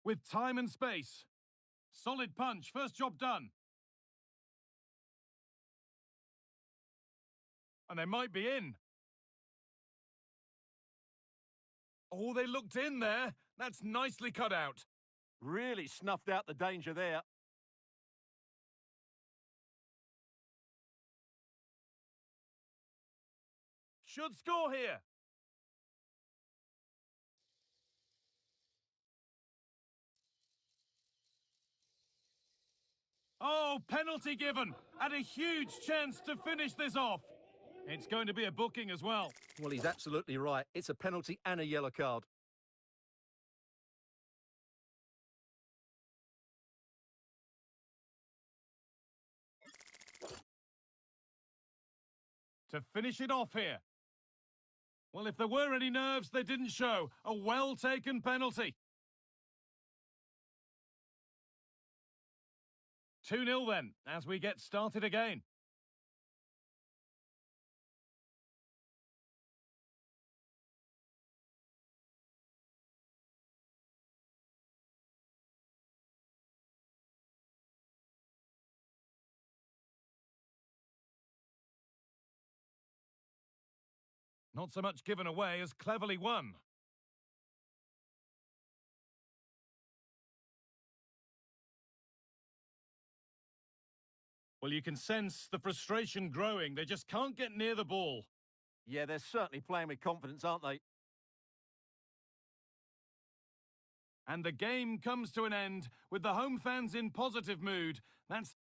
With time and space. Solid punch, first job done. And they might be in. Oh, they looked in there. That's nicely cut out. Really snuffed out the danger there. Should score here. Oh, penalty given. And a huge chance to finish this off. It's going to be a booking as well. Well, he's absolutely right. It's a penalty and a yellow card. To finish it off here. Well, if there were any nerves, they didn't show. A well-taken penalty. 2-0 then, as we get started again. Not so much given away as cleverly won. Well, you can sense the frustration growing. They just can't get near the ball. Yeah, they're certainly playing with confidence, aren't they? And the game comes to an end with the home fans in positive mood. That's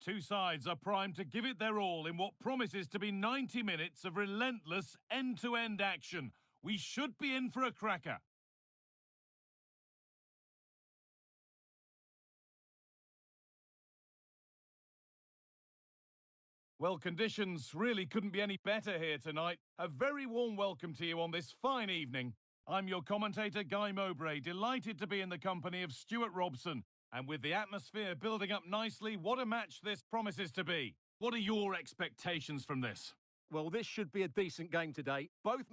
two sides are primed to give it their all in what promises to be 90 minutes of relentless end-to-end action. We should be in for a cracker. Well, conditions really couldn't be any better here tonight. A very warm welcome to you on this fine evening. I'm your commentator, Guy Mowbray, delighted to be in the company of Stuart Robson. And with the atmosphere building up nicely, what a match this promises to be. What are your expectations from this? Well, this should be a decent game today. Both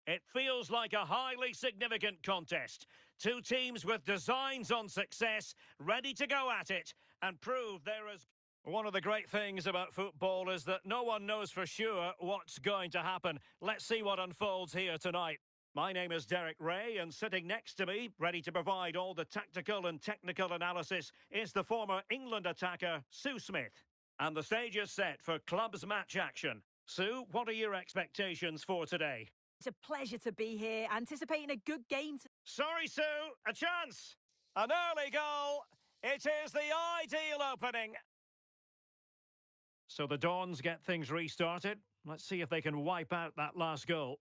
It feels like a highly significant contest. Two teams with designs on success, ready to go at it and prove they're as... One of the great things about football is that no one knows for sure what's going to happen. Let's see what unfolds here tonight. My name is Derek Ray, and sitting next to me, ready to provide all the tactical and technical analysis, is the former England attacker, Sue Smith. And the stage is set for clubs match action. Sue, what are your expectations for today? It's a pleasure to be here, anticipating a good game. Sorry, Sue, a chance. An early goal. It is the ideal opening. So the Dons get things restarted. Let's see if they can wipe out that last goal.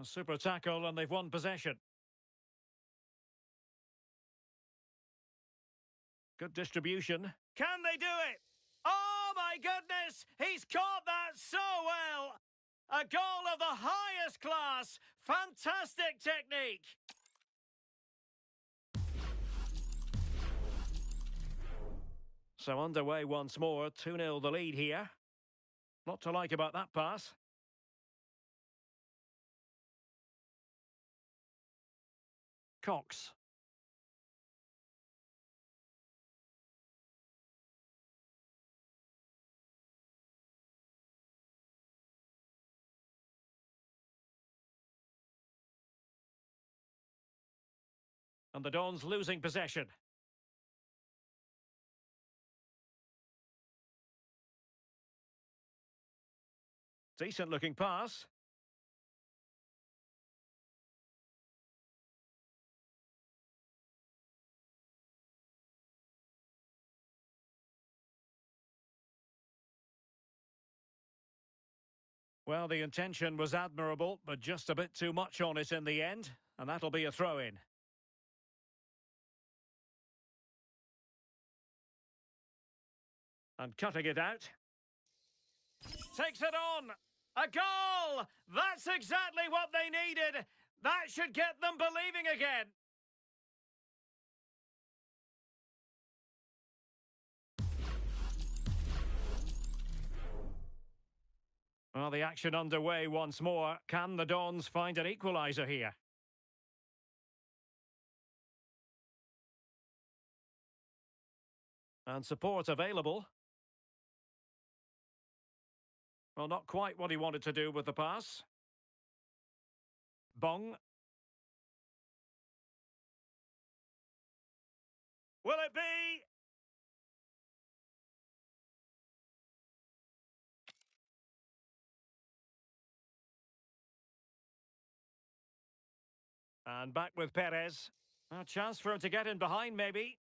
A super tackle, and they've won possession. Good distribution. Can they do it? Oh, my goodness! He's caught that so well! A goal of the highest class! Fantastic technique! So underway once more, 2-0 the lead here. Lot to like about that pass. Cox. And the Dons losing possession. Decent looking pass. Well, the intention was admirable, but just a bit too much on it in the end, and that'll be a throw-in. And cutting it out. Takes it on! A goal! That's exactly what they needed! That should get them believing again! Well, the action underway once more. Can the Dons find an equaliser here? And support available. Well, not quite what he wanted to do with the pass. Bong. Will it be? And back with Perez. A chance for him to get in behind, maybe.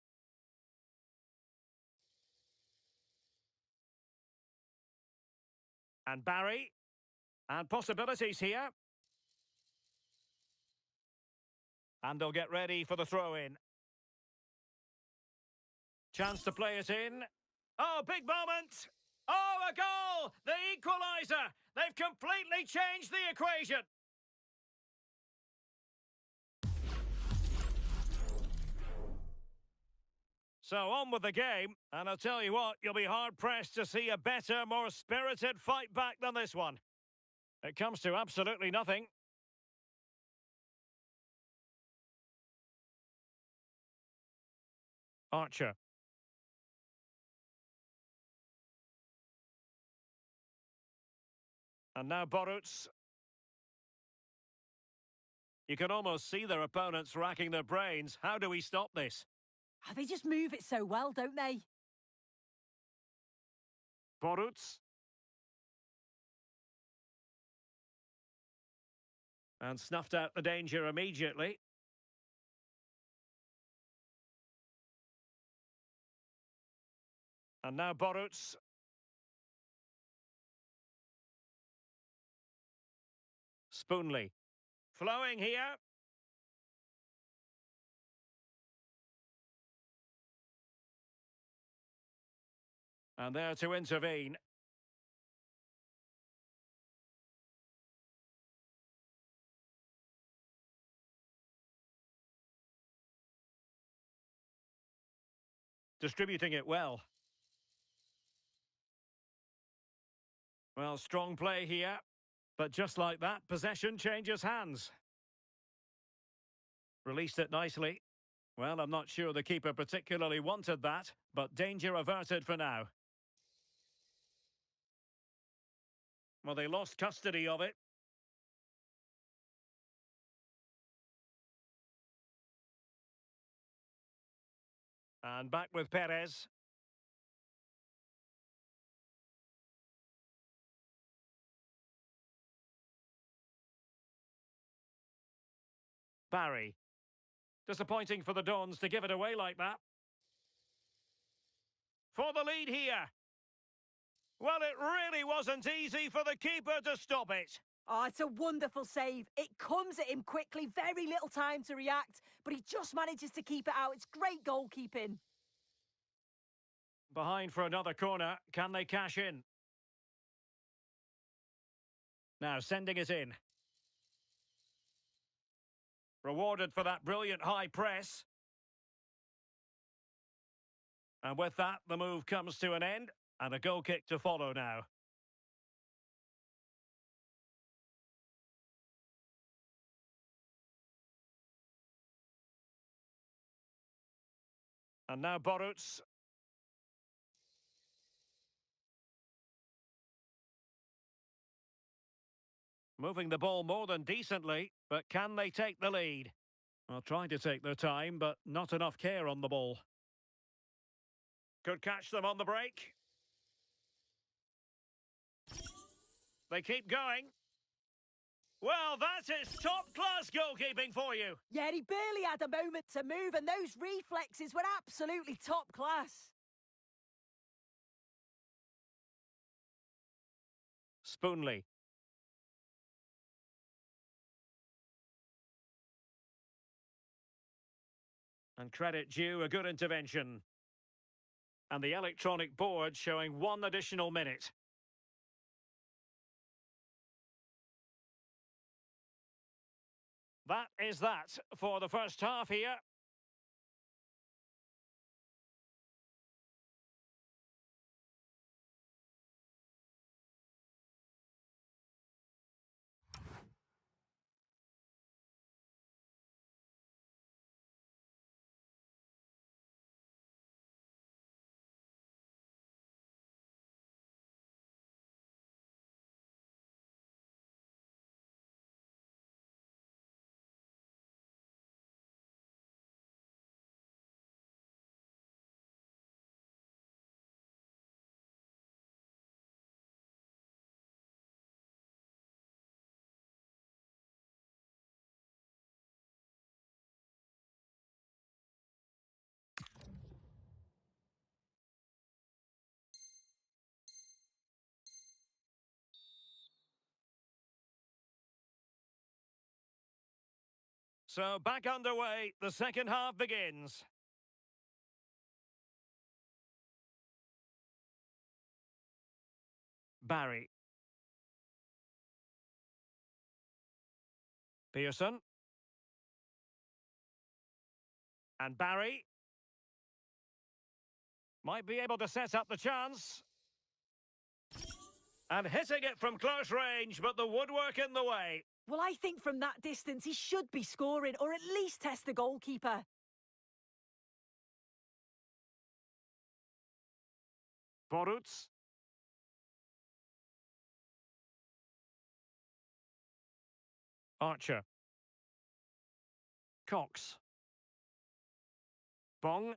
And Barry. And possibilities here. And they'll get ready for the throw-in. Chance to play it in. Oh, big moment! Oh, a goal! The equaliser! They've completely changed the equation! So on with the game, and I'll tell you what, you'll be hard-pressed to see a better, more spirited fight back than this one. It comes to absolutely nothing. Archer. And now Boruc. You can almost see their opponents racking their brains. How do we stop this? Oh, they just move it so well, don't they? Boruc. And snuffed out the danger immediately. And now Boruc. Spoonley. Flowing here. And there to intervene. Distributing it well. Well, strong play here. But just like that, possession changes hands. Released it nicely. Well, I'm not sure the keeper particularly wanted that, but danger averted for now. Well, they lost custody of it. And back with Perez. Barry. Disappointing for the Dons to give it away like that. For the lead here. Well, it really wasn't easy for the keeper to stop it. Oh, it's a wonderful save. It comes at him quickly, very little time to react, but he just manages to keep it out. It's great goalkeeping. Behind for another corner. Can they cash in? Now sending it in. Rewarded for that brilliant high press. And with that, the move comes to an end, and a goal kick to follow now. And now Boruc. Moving the ball more than decently, but can they take the lead? Well, trying to take their time, but not enough care on the ball. Could catch them on the break. They keep going. Well, that is top-class goalkeeping for you. Yeah, he barely had a moment to move, and those reflexes were absolutely top class. Spoonley. And credit due, a good intervention. And the electronic board showing 1 additional minute. That is that for the first half here. So back underway, the second half begins. Barry. Pearson. And Barry. Might be able to set up the chance. And hitting it from close range, but the woodwork in the way. Well, I think from that distance he should be scoring, or at least test the goalkeeper. Boruc. Archer. Cox. Bong.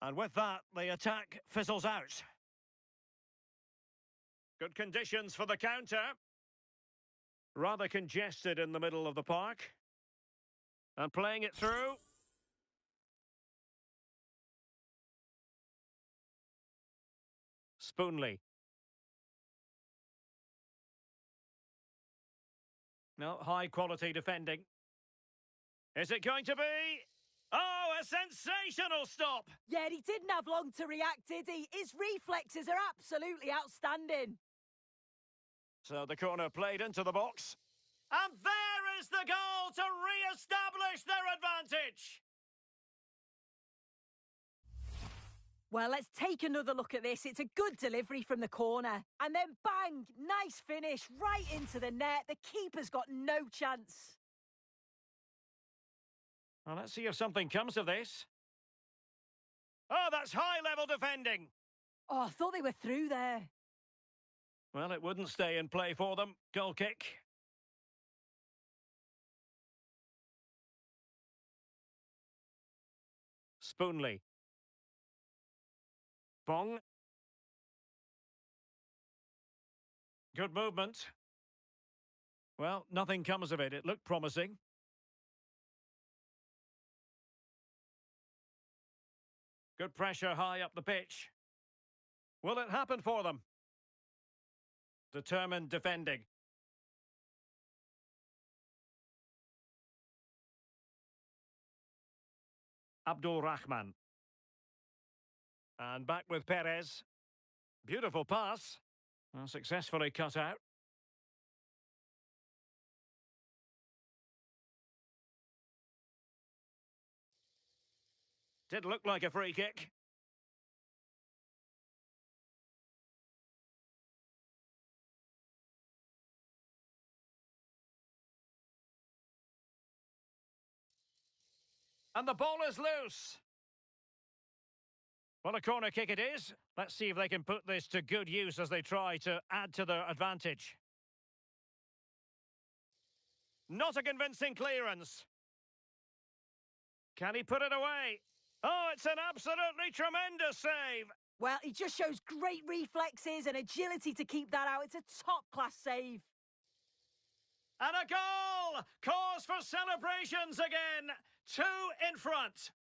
And with that, the attack fizzles out. Good conditions for the counter. Rather congested in the middle of the park. And playing it through. Spoonley. No, high quality defending. Is it going to be? Oh, a sensational stop! Yeah, he didn't have long to react, did he? His reflexes are absolutely outstanding. So the corner played into the box. And there is the goal to re-establish their advantage! Well, let's take another look at this. It's a good delivery from the corner. And then bang, nice finish right into the net. The keeper's got no chance. Well, let's see if something comes of this. Oh, that's high-level defending. Oh, I thought they were through there. Well, it wouldn't stay in play for them. Goal kick. Spoonley. Bong. Good movement. Well, nothing comes of it. It looked promising. Good pressure high up the pitch. Will it happen for them? Determined defending. Abdul Rahman. And back with Perez. Beautiful pass. Successfully cut out. Did look like a free kick. And the ball is loose. Well, a corner kick it is. Let's see if they can put this to good use as they try to add to their advantage. Not a convincing clearance. Can he put it away? Oh, it's an absolutely tremendous save. Well, he just shows great reflexes and agility to keep that out. It's a top-class save. And a goal! Cause for celebrations again. 2 in front.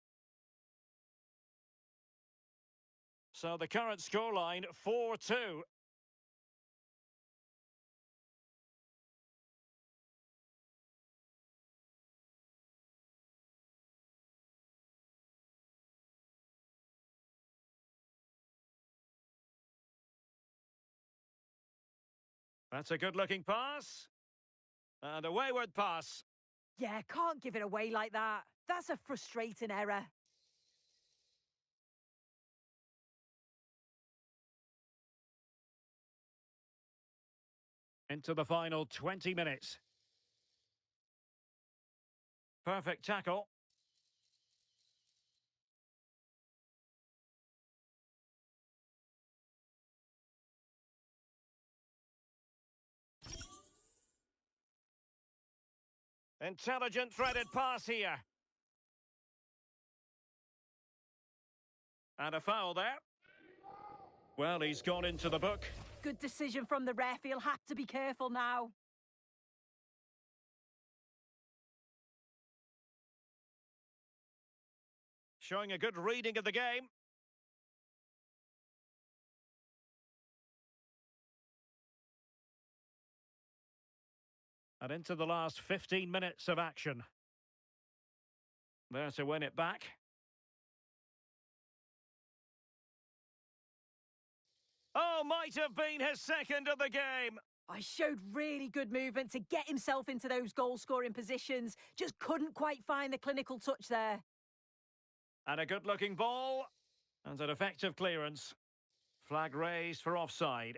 So the current scoreline, 4-2. That's a good-looking pass. And a wayward pass. Yeah, can't give it away like that. That's a frustrating error. Into the final 20 minutes. Perfect tackle. Intelligent threaded pass here. And a foul there. Well, he's gone into the book. Good decision from the ref. He'll have to be careful now. Showing a good reading of the game. And into the last 15 minutes of action. There to win it back. Oh, might have been his second of the game. I showed really good movement to get himself into those goal-scoring positions. Just couldn't quite find the clinical touch there. And a good-looking ball. And an effective clearance. Flag raised for offside.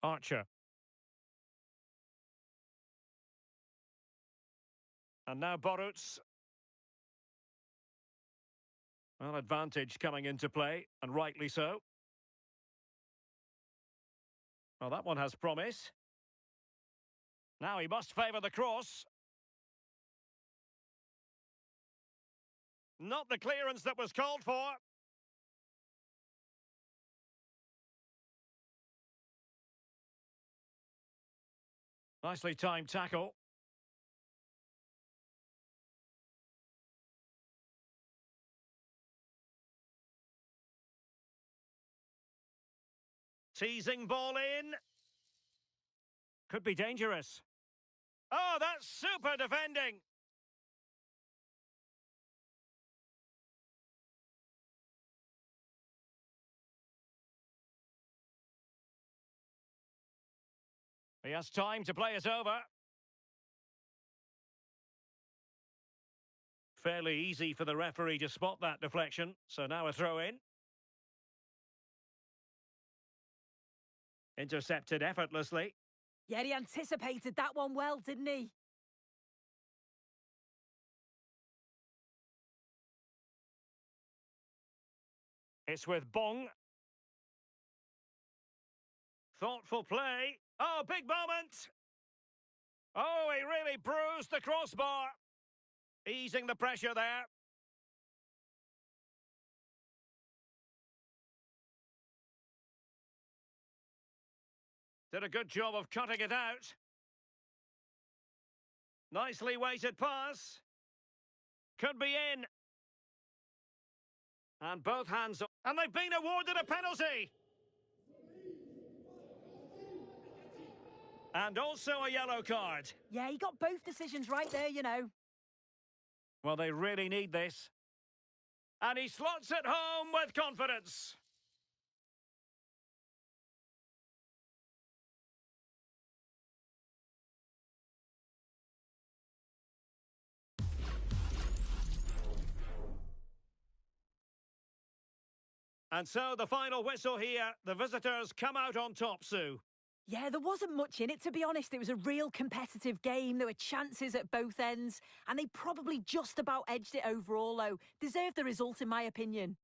Archer. And now Boruc. Well, advantage coming into play, and rightly so. Well, that one has promise. Now he must favour the cross. Not the clearance that was called for. Nicely timed tackle. Teasing ball in. Could be dangerous. Oh, that's super defending. He has time to play it over. Fairly easy for the referee to spot that deflection. So now a throw in. Intercepted effortlessly. Yeah, he anticipated that one well, didn't he? It's with Bong. Thoughtful play. Oh, big moment. Oh, he really bruised the crossbar. Easing the pressure there. Did a good job of cutting it out. Nicely weighted pass. Could be in. And both hands up. And they've been awarded a penalty. And also a yellow card. Yeah, he got both decisions right there, you know. Well, they really need this. And he slots it home with confidence. And so the final whistle here. The visitors come out on top, Sue. Yeah, there wasn't much in it, to be honest. It was a real competitive game. There were chances at both ends, and they probably just about edged it overall, though. Deserved the result, in my opinion.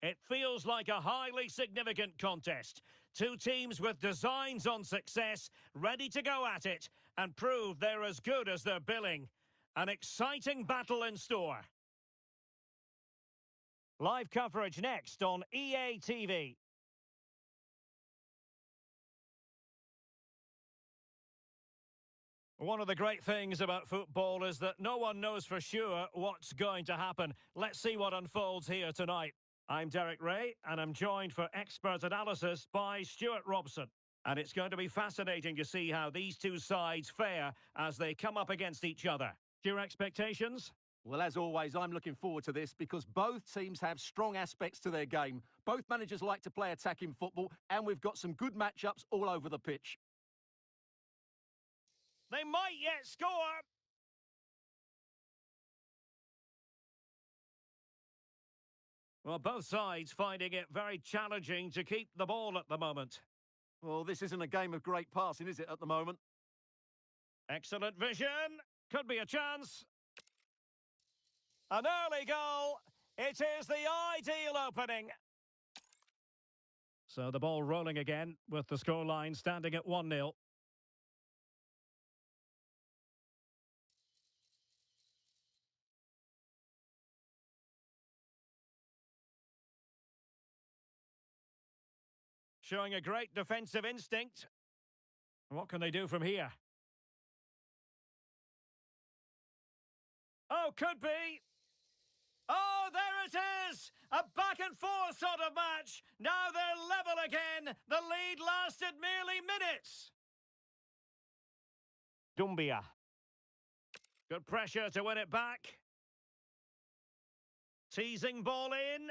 It feels like a highly significant contest. Two teams with designs on success, ready to go at it and prove they're as good as their billing. An exciting battle in store. Live coverage next on EA TV. One of the great things about football is that no one knows for sure what's going to happen. Let's see what unfolds here tonight. I'm Derek Ray, and I'm joined for expert analysis by Stuart Robson. And it's going to be fascinating to see how these two sides fare as they come up against each other. Your expectations? Well, as always, I'm looking forward to this because both teams have strong aspects to their game. Both managers like to play attacking football, and we've got some good matchups all over the pitch. They might yet score. Well, both sides finding it very challenging to keep the ball at the moment. Well, this isn't a game of great passing, is it, at the moment? Excellent vision. Could be a chance. An early goal. It is the ideal opening. So the ball rolling again with the scoreline standing at 1-0. Showing a great defensive instinct. What can they do from here? Oh, could be. Oh, there it is! A back-and-forth sort of match. Now they're level again. The lead lasted merely minutes. Dumbia. Good pressure to win it back. Teasing ball in.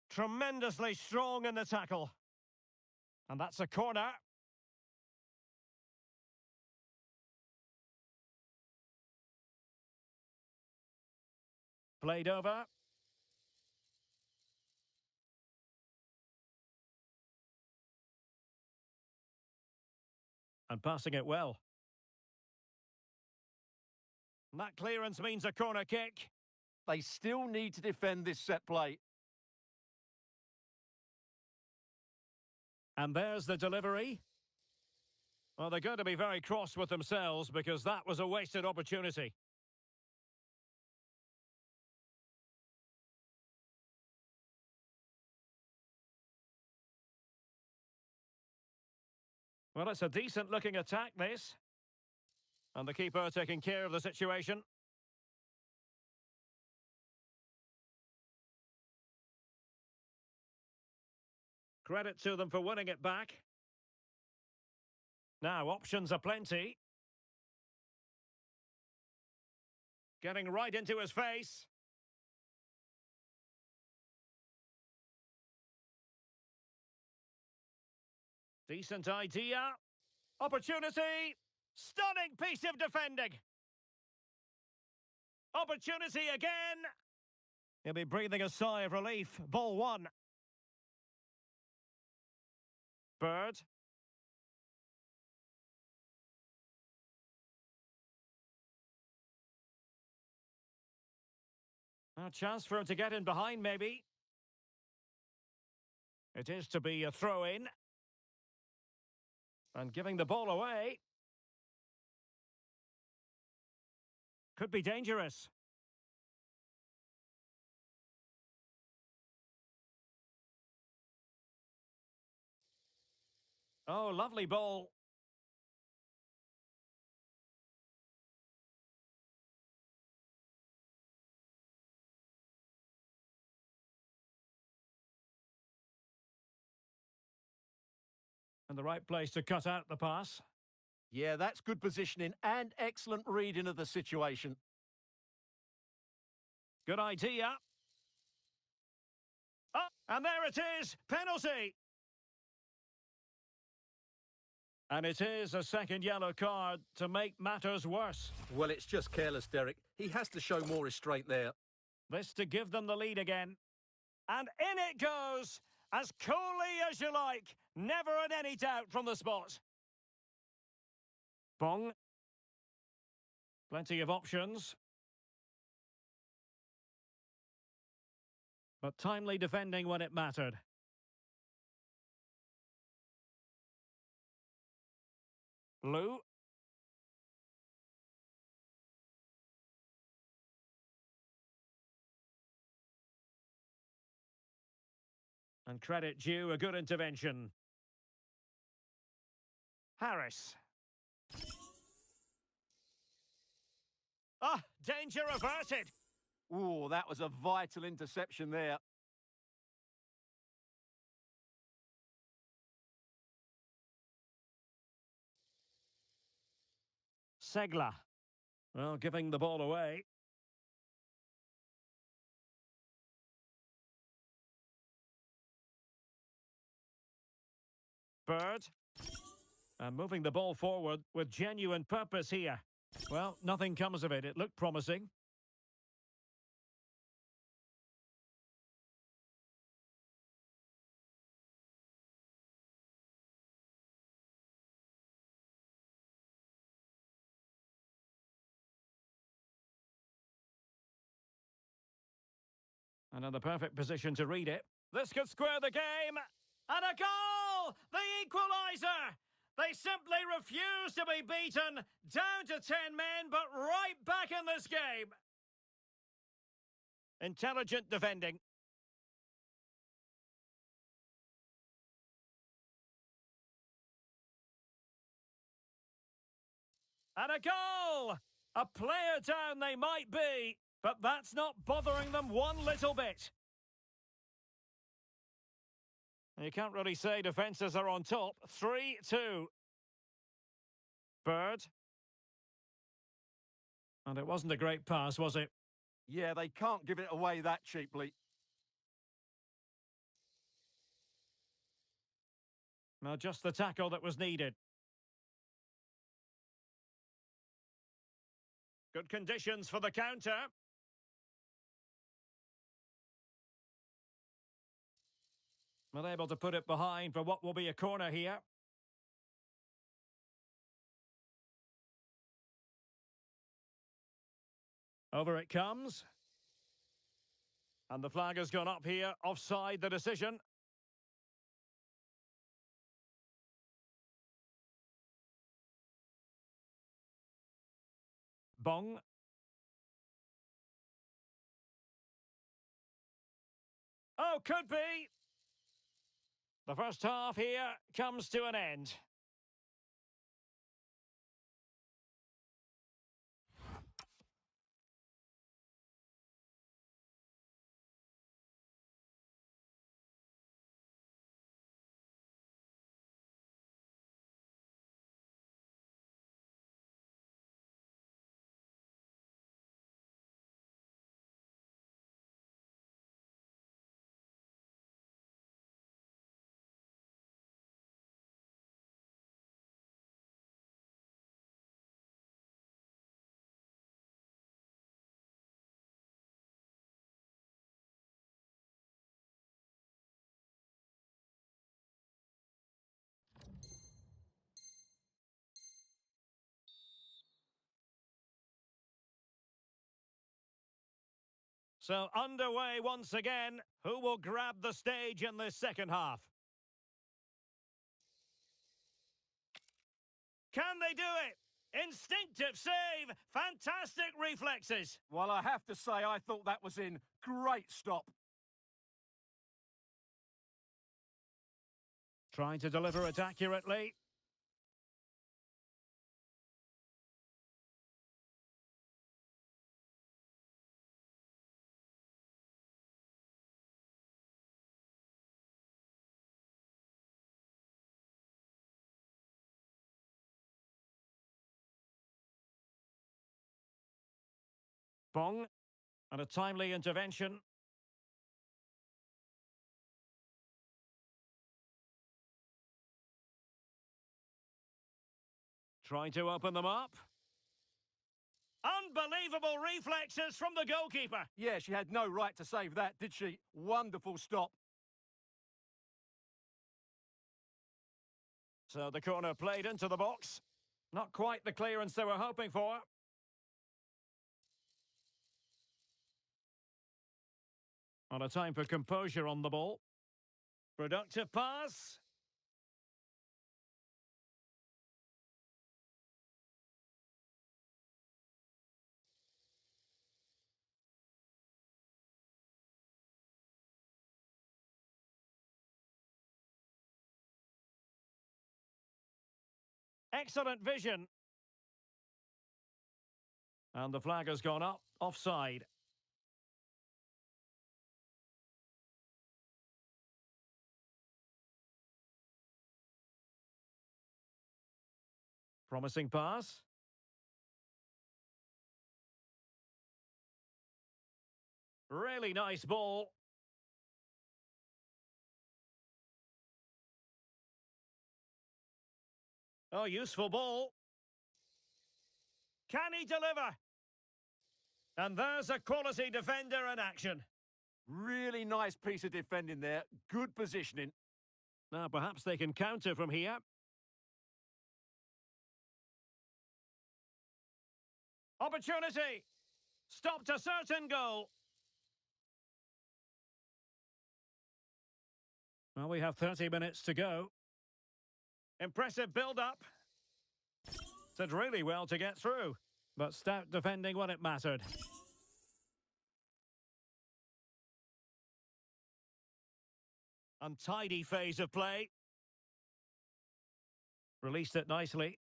Tremendously strong in the tackle. And that's a corner. Played over. And passing it well. And that clearance means a corner kick. They still need to defend this set play. And there's the delivery. Well, they're going to be very cross with themselves because that was a wasted opportunity. Well, it's a decent-looking attack, this. And the keeper taking care of the situation. Credit to them for winning it back. Now, options are plenty. Getting right into his face. Decent idea. Opportunity. Stunning piece of defending. Opportunity again. He'll be breathing a sigh of relief. Ball one. Bird. A chance for him to get in behind, maybe. It is to be a throw-in. And giving the ball away. Could be dangerous. Oh, lovely ball. And the right place to cut out the pass. Yeah, that's good positioning and excellent reading of the situation. Good idea. Oh, and there it is. Penalty. And it is a second yellow card to make matters worse. Well, it's just careless, Derek. He has to show more restraint there. This to give them the lead again. And in it goes. As coolly as you like. Never in any doubt from the spot. Bong. Plenty of options. But timely defending when it mattered. Lou. And credit due, a good intervention. Harris. Ah, danger averted. Oh, that was a vital interception there. Segla. Well, giving the ball away. Bird. And moving the ball forward with genuine purpose here. Well, nothing comes of it. It looked promising. And in the perfect position to read it. This could square the game. And a goal! The equaliser! They simply refuse to be beaten. Down to 10 men, but right back in this game. Intelligent defending. And a goal! A player down they might be, but that's not bothering them one little bit. You can't really say defences are on top. 3-2. Bird. And it wasn't a great pass, was it? Yeah, they can't give it away that cheaply. Now, just the tackle that was needed. Good conditions for the counter. Well, able to put it behind for what will be a corner here. Over it comes. And the flag has gone up here. Offside the decision. Bong. Oh, could be. The first half here comes to an end. So underway once again. Who will grab the stage in this second half? Can they do it? Instinctive save. Fantastic reflexes. Well, I have to say, I thought that was in. Great stop. Trying to deliver it accurately. Bong. And a timely intervention. Trying to open them up. Unbelievable reflexes from the goalkeeper. Yeah, she had no right to save that, did she? Wonderful stop. So the corner played into the box. Not quite the clearance they were hoping for. On a time for composure on the ball. Productive pass. Excellent vision. And the flag has gone up, offside. Promising pass. Really nice ball. Oh, useful ball. Can he deliver? And there's a quality defender in action. Really nice piece of defending there. Good positioning. Now, perhaps they can counter from here. Opportunity. Stopped a certain goal. Well, we have 30 minutes to go. Impressive build-up. Did really well to get through, but stout defending when it mattered. Untidy phase of play. Released it nicely.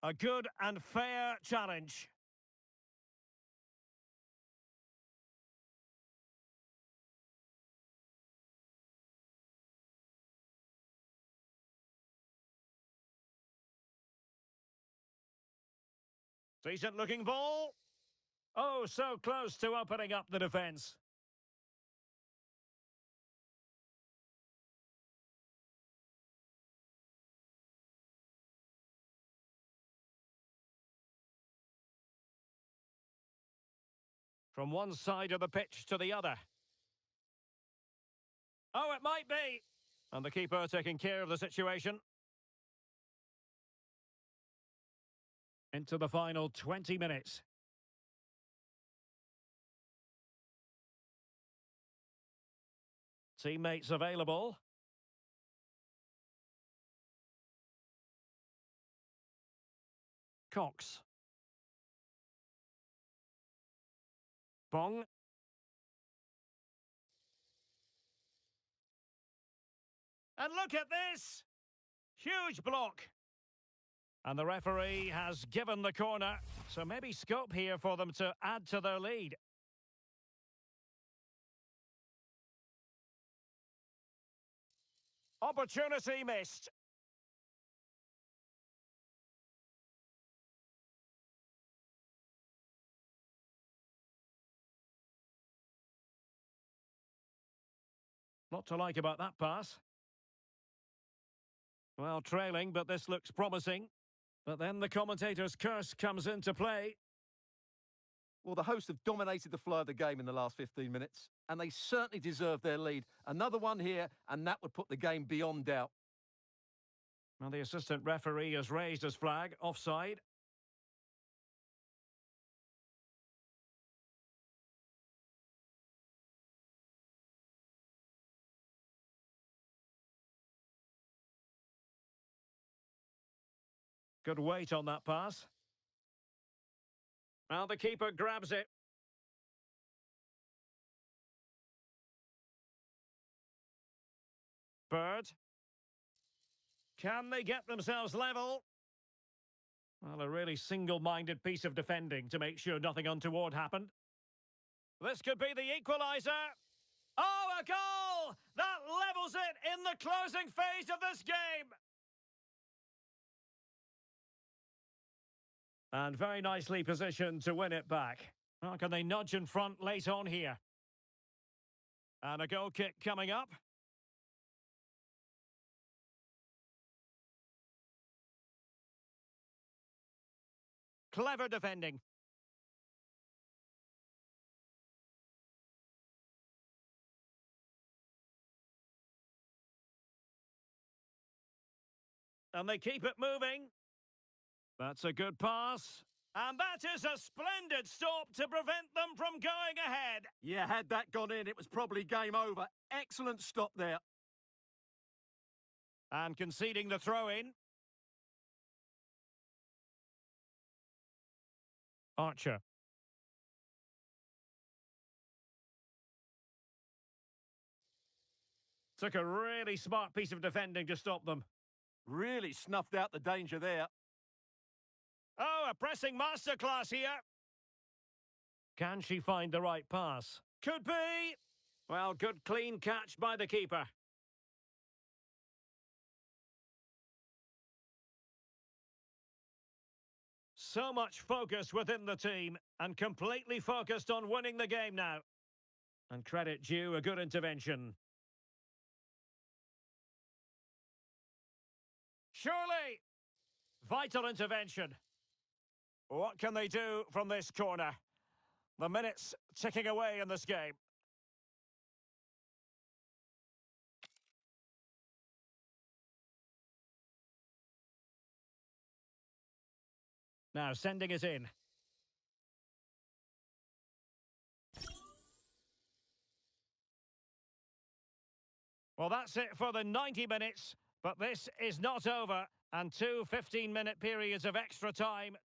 A good and fair challenge. Decent looking ball. Oh, so close to opening up the defence. From one side of the pitch to the other. Oh, it might be. And the keeper taking care of the situation. Into the final 20 minutes. Teammates available. Cox. Bong. And look at this! Huge block. And the referee has given the corner, so maybe scope here for them to add to their lead. Opportunity missed. Lot to like about that pass. Well, trailing, but this looks promising. But then the commentator's curse comes into play. Well, the hosts have dominated the flow of the game in the last 15 minutes, and they certainly deserve their lead. Another one here, and that would put the game beyond doubt. Well, the assistant referee has raised his flag, offside. Good weight on that pass. Well, the keeper grabs it. Bird. Can they get themselves level? Well, a really single-minded piece of defending to make sure nothing untoward happened. This could be the equaliser. Oh, a goal! That levels it in the closing phase of this game. And very nicely positioned to win it back. Well, can they nudge in front late on here? And a goal kick coming up. Clever defending. And they keep it moving. That's a good pass. And that is a splendid stop to prevent them from going ahead. Yeah, had that gone in, it was probably game over. Excellent stop there. And conceding the throw-in. Archer. Took a really smart piece of defending to stop them. Really snuffed out the danger there. Oh, a pressing masterclass here. Can she find the right pass? Could be. Well, good clean catch by the keeper. So much focus within the team and completely focused on winning the game now. And credit due, a good intervention. Surely, vital intervention. What can they do from this corner? The minutes ticking away in this game. Now sending it in. Well, that's it for the 90 minutes, but this is not over. And two 15-minute periods of extra time